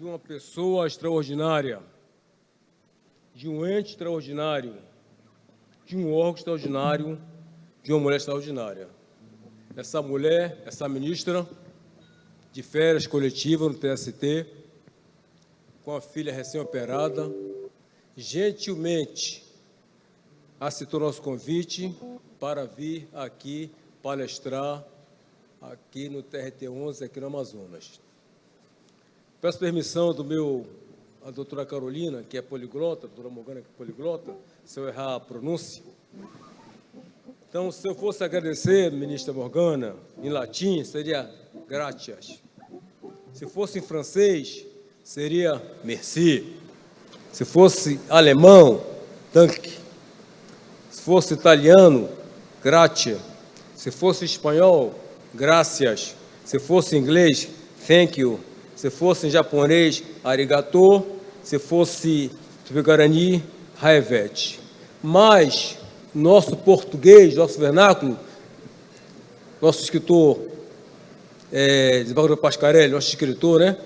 S8: de uma pessoa extraordinária, de um ente extraordinário, de um órgão extraordinário, de uma mulher extraordinária. Essa mulher, essa ministra de férias coletiva no TST, com a filha recém-operada, gentilmente aceitou nosso convite para vir aqui palestrar aqui no TRT-11, aqui no Amazonas. Peço permissão a doutora Carolina, que é poliglota, a doutora Morgana, que é poliglota, se eu errar a pronúncia. Então, se eu fosse agradecer, ministra Morgana, em latim, seria gratias. Se fosse em francês, seria merci. Se fosse alemão, danke. Se fosse italiano, grazie. Se fosse espanhol, gracias. Se fosse inglês, thank you. Se fosse em japonês, arigato. Se fosse tupi-guarani, haevet. Mas nosso português, nosso vernáculo, nosso escritor, Desembargador Pascarelli, nosso escritor, né?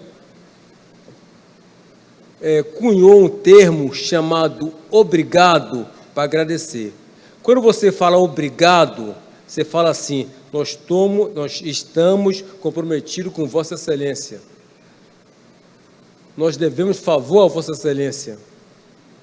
S8: Cunhou um termo chamado obrigado para agradecer. Quando você fala obrigado, você fala assim, nós estamos comprometidos com Vossa Excelência. Nós devemos favor a Vossa Excelência.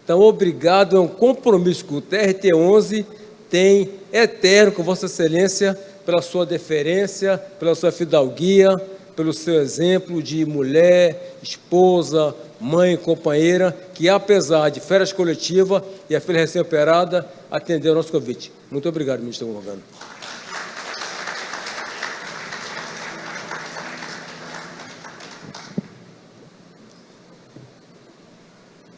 S8: Então, obrigado é um compromisso que o TRT-11 tem eterno com Vossa Excelência pela sua deferência, pela sua fidalguia, pelo seu exemplo de mulher, esposa, mãe, companheira, que apesar de férias coletiva e a filha recém-operada, atendeu ao nosso convite. Muito obrigado, ministra Morgana.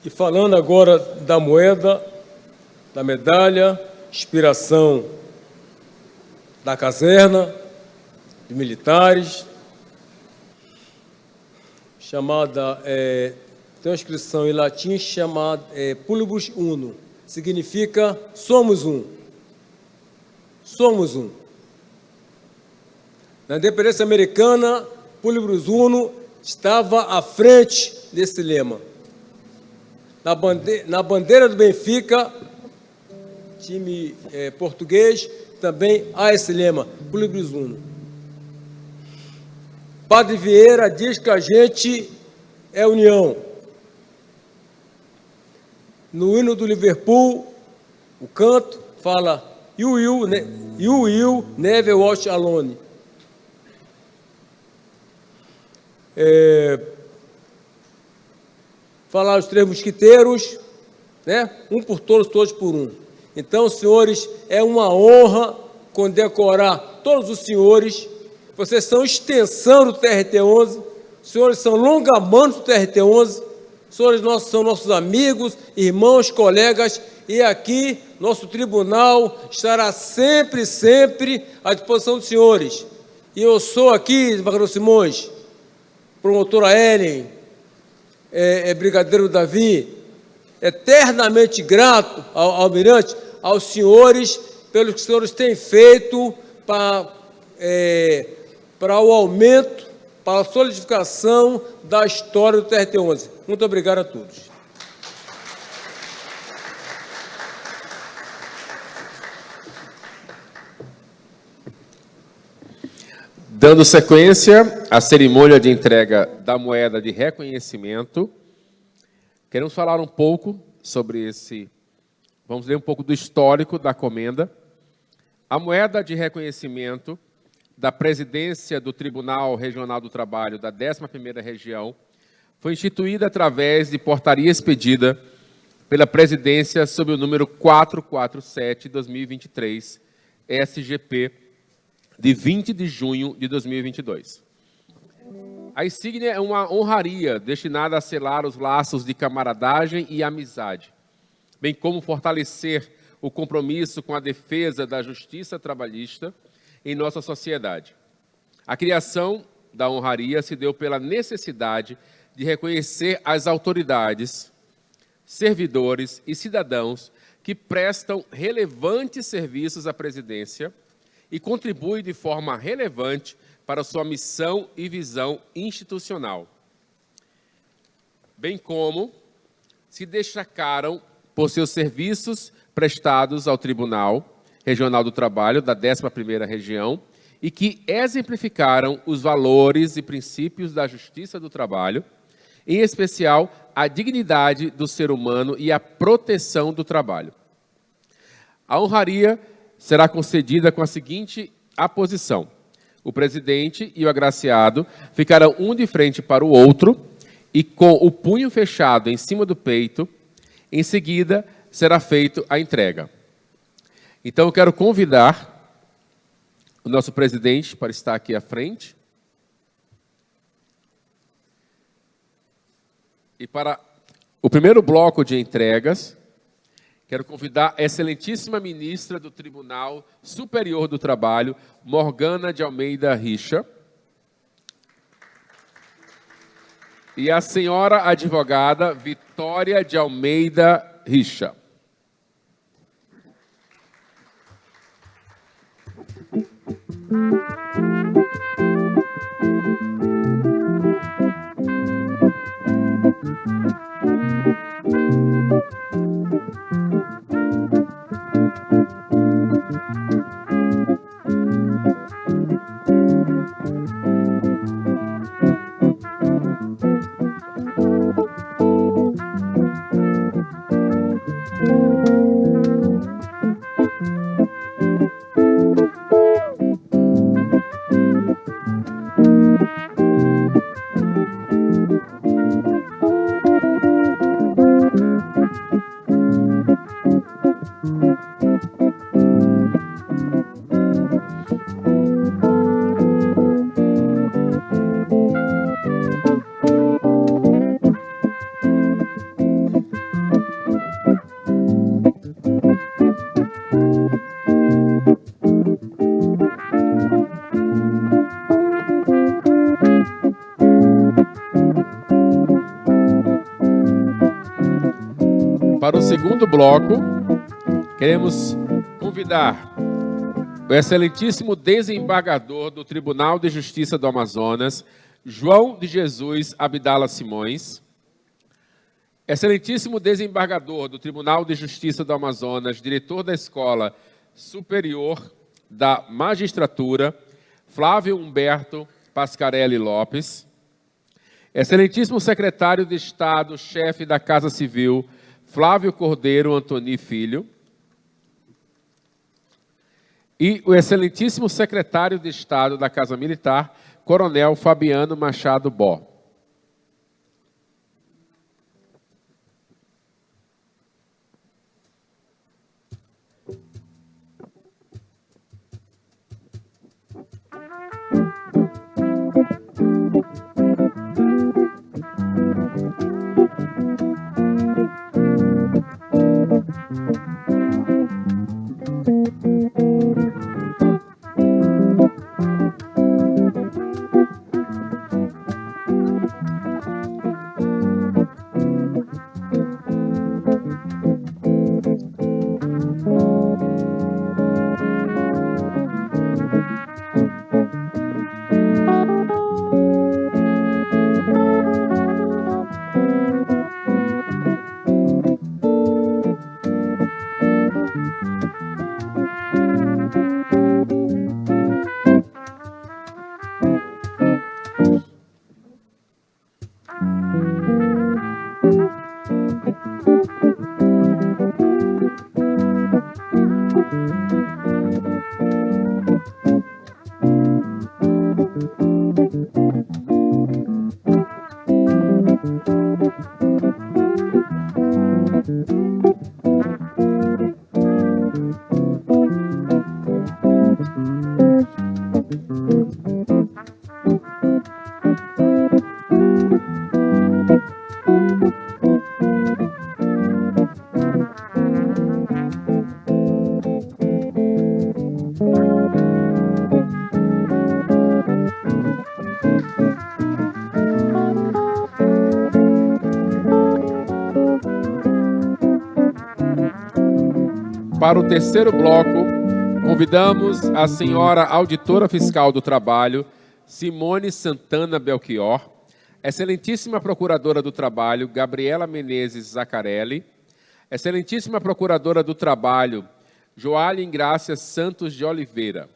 S8: E falando agora da moeda, da medalha, inspiração da caserna, de militares, chamada, tem uma inscrição em latim chamada Pulibus Uno, significa somos um. Somos um. Na independência americana, Pulibus Uno estava à frente desse lema. Na bandeira do Benfica, time português, também há esse lema, Pulibus Uno. Padre Vieira diz que a gente é união. No hino do Liverpool, o canto fala You will never walk alone. Falar os três mosquiteiros, né? Um por todos, todos por um. Então, senhores, é uma honra condecorar todos os senhores. Vocês são extensão do TRT-11, senhores são longa-manos do TRT-11, senhores são nossos amigos, irmãos, colegas, e aqui nosso tribunal estará sempre, sempre à disposição dos senhores. E eu sou aqui, desembargador Simões, promotora Ellen, brigadeiro Davi, eternamente grato ao almirante, aos senhores, pelo que os senhores têm feito para o aumento, para a solidificação da história do TRT-11. Muito obrigado a todos.
S1: Dando sequência à cerimônia de entrega da moeda de reconhecimento, queremos falar um pouco sobre vamos ler um pouco do histórico da comenda. A moeda de reconhecimento da presidência do Tribunal Regional do Trabalho da 11ª Região foi instituída através de portaria expedida pela presidência sob o número 447/2023, SGP, de 20 de junho de 2022. A insígnia é uma honraria destinada a selar os laços de camaradagem e amizade, bem como fortalecer o compromisso com a defesa da justiça trabalhista em nossa sociedade. A criação da honraria se deu pela necessidade de reconhecer as autoridades, servidores e cidadãos que prestam relevantes serviços à presidência e contribuem de forma relevante para sua missão e visão institucional. bem como se destacaram por seus serviços prestados ao Tribunal Regional do Trabalho da 11ª Região e que exemplificaram os valores e princípios da justiça do trabalho, em especial a dignidade do ser humano e a proteção do trabalho. A honraria será concedida com a seguinte aposição: o presidente e o agraciado ficarão um de frente para o outro e com o punho fechado em cima do peito. Em seguida, será feita a entrega. Então, eu quero convidar o nosso presidente para estar aqui à frente. E para o primeiro bloco de entregas, quero convidar a excelentíssima ministra do Tribunal Superior do Trabalho, Morgana de Almeida Richa, e a senhora advogada Vitória de Almeida Richa. Para o segundo bloco, queremos convidar o excelentíssimo desembargador do Tribunal de Justiça do Amazonas, João de Jesus Abdala Simões, excelentíssimo desembargador do Tribunal de Justiça do Amazonas, diretor da Escola Superior da Magistratura, Flávio Humberto Pascarelli Lopes, excelentíssimo secretário de Estado, chefe da Casa Civil, Flávio Cordeiro Antoni Filho, e o excelentíssimo secretário de Estado da Casa Militar, Coronel Fabiano Machado Bó. Para o terceiro bloco, convidamos a senhora auditora fiscal do trabalho, Simone Santana Belchior, Excelentíssima Procuradora do Trabalho, Gabriela Menezes Zaccarelli. Excelentíssima Procuradora do Trabalho, Joalha Ingrácia Santos de Oliveira.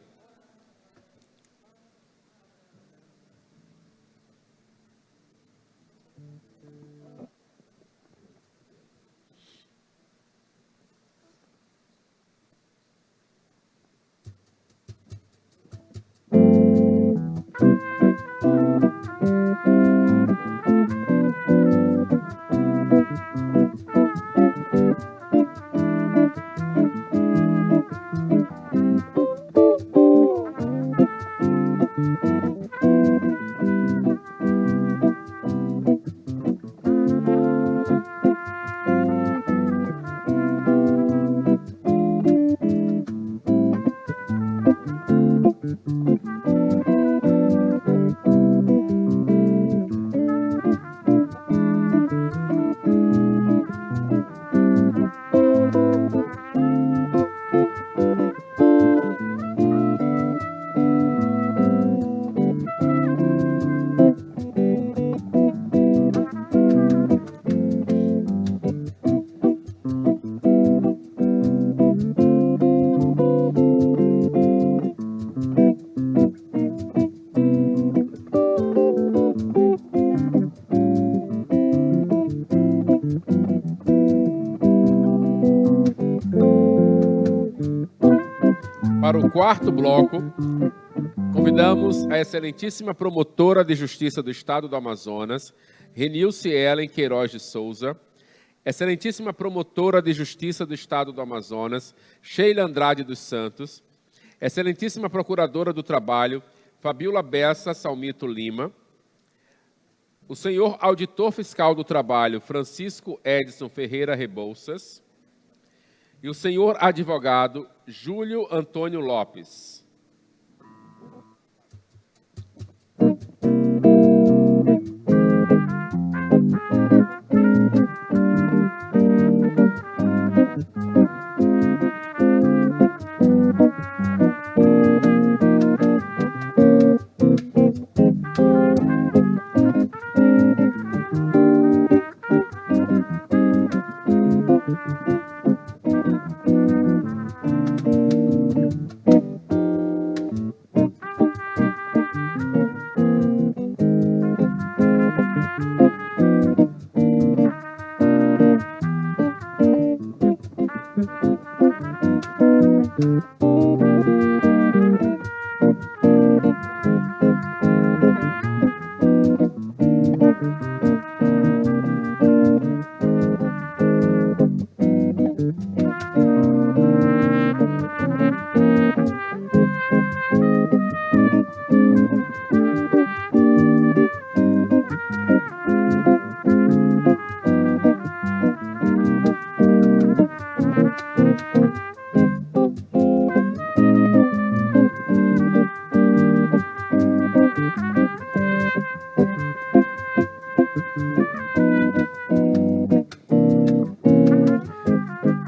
S1: Para o quarto bloco, convidamos a excelentíssima promotora de Justiça do Estado do Amazonas, Renilce Ellen Queiroz de Souza, excelentíssima promotora de Justiça do Estado do Amazonas, Sheila Andrade dos Santos, excelentíssima procuradora do Trabalho, Fabiola Bessa Salmito Lima, o senhor auditor fiscal do Trabalho, Francisco Edson Ferreira Rebouças, e o senhor advogado Júlio Antônio Lopes.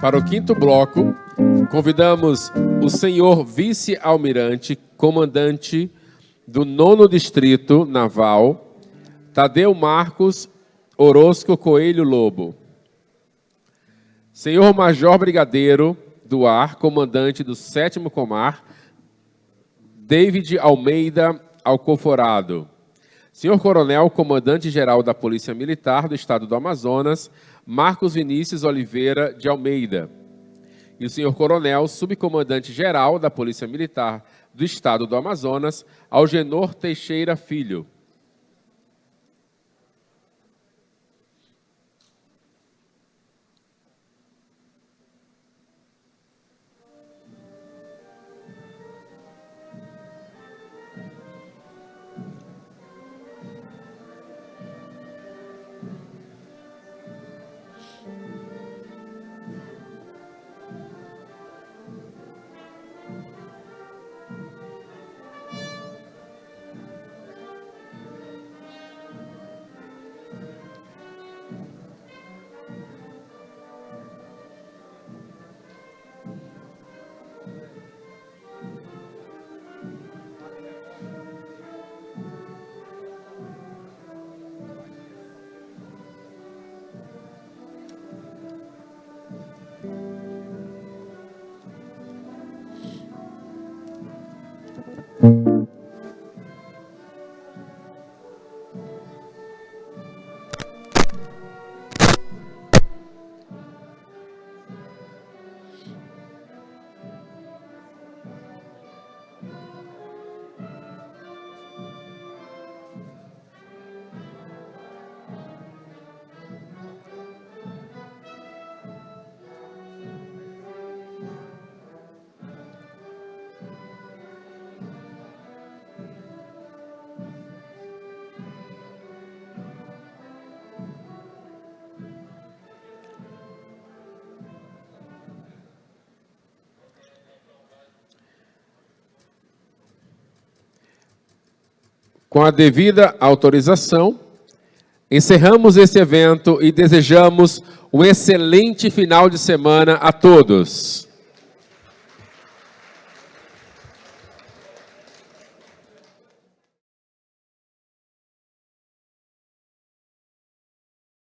S1: Para o quinto bloco, convidamos o senhor vice-almirante, comandante do 9º Distrito Naval, Tadeu Marcos Orozco Coelho Lobo. Senhor Major Brigadeiro do Ar, comandante do 7º Comar, David Almeida Alcoforado. Senhor Coronel, comandante-geral da Polícia Militar do Estado do Amazonas, Marcos Vinícius Oliveira de Almeida. E o senhor Coronel, subcomandante-geral da Polícia Militar do Estado do Amazonas, Algenor Teixeira Filho. Com a devida autorização, encerramos esse evento e desejamos um excelente final de semana a todos.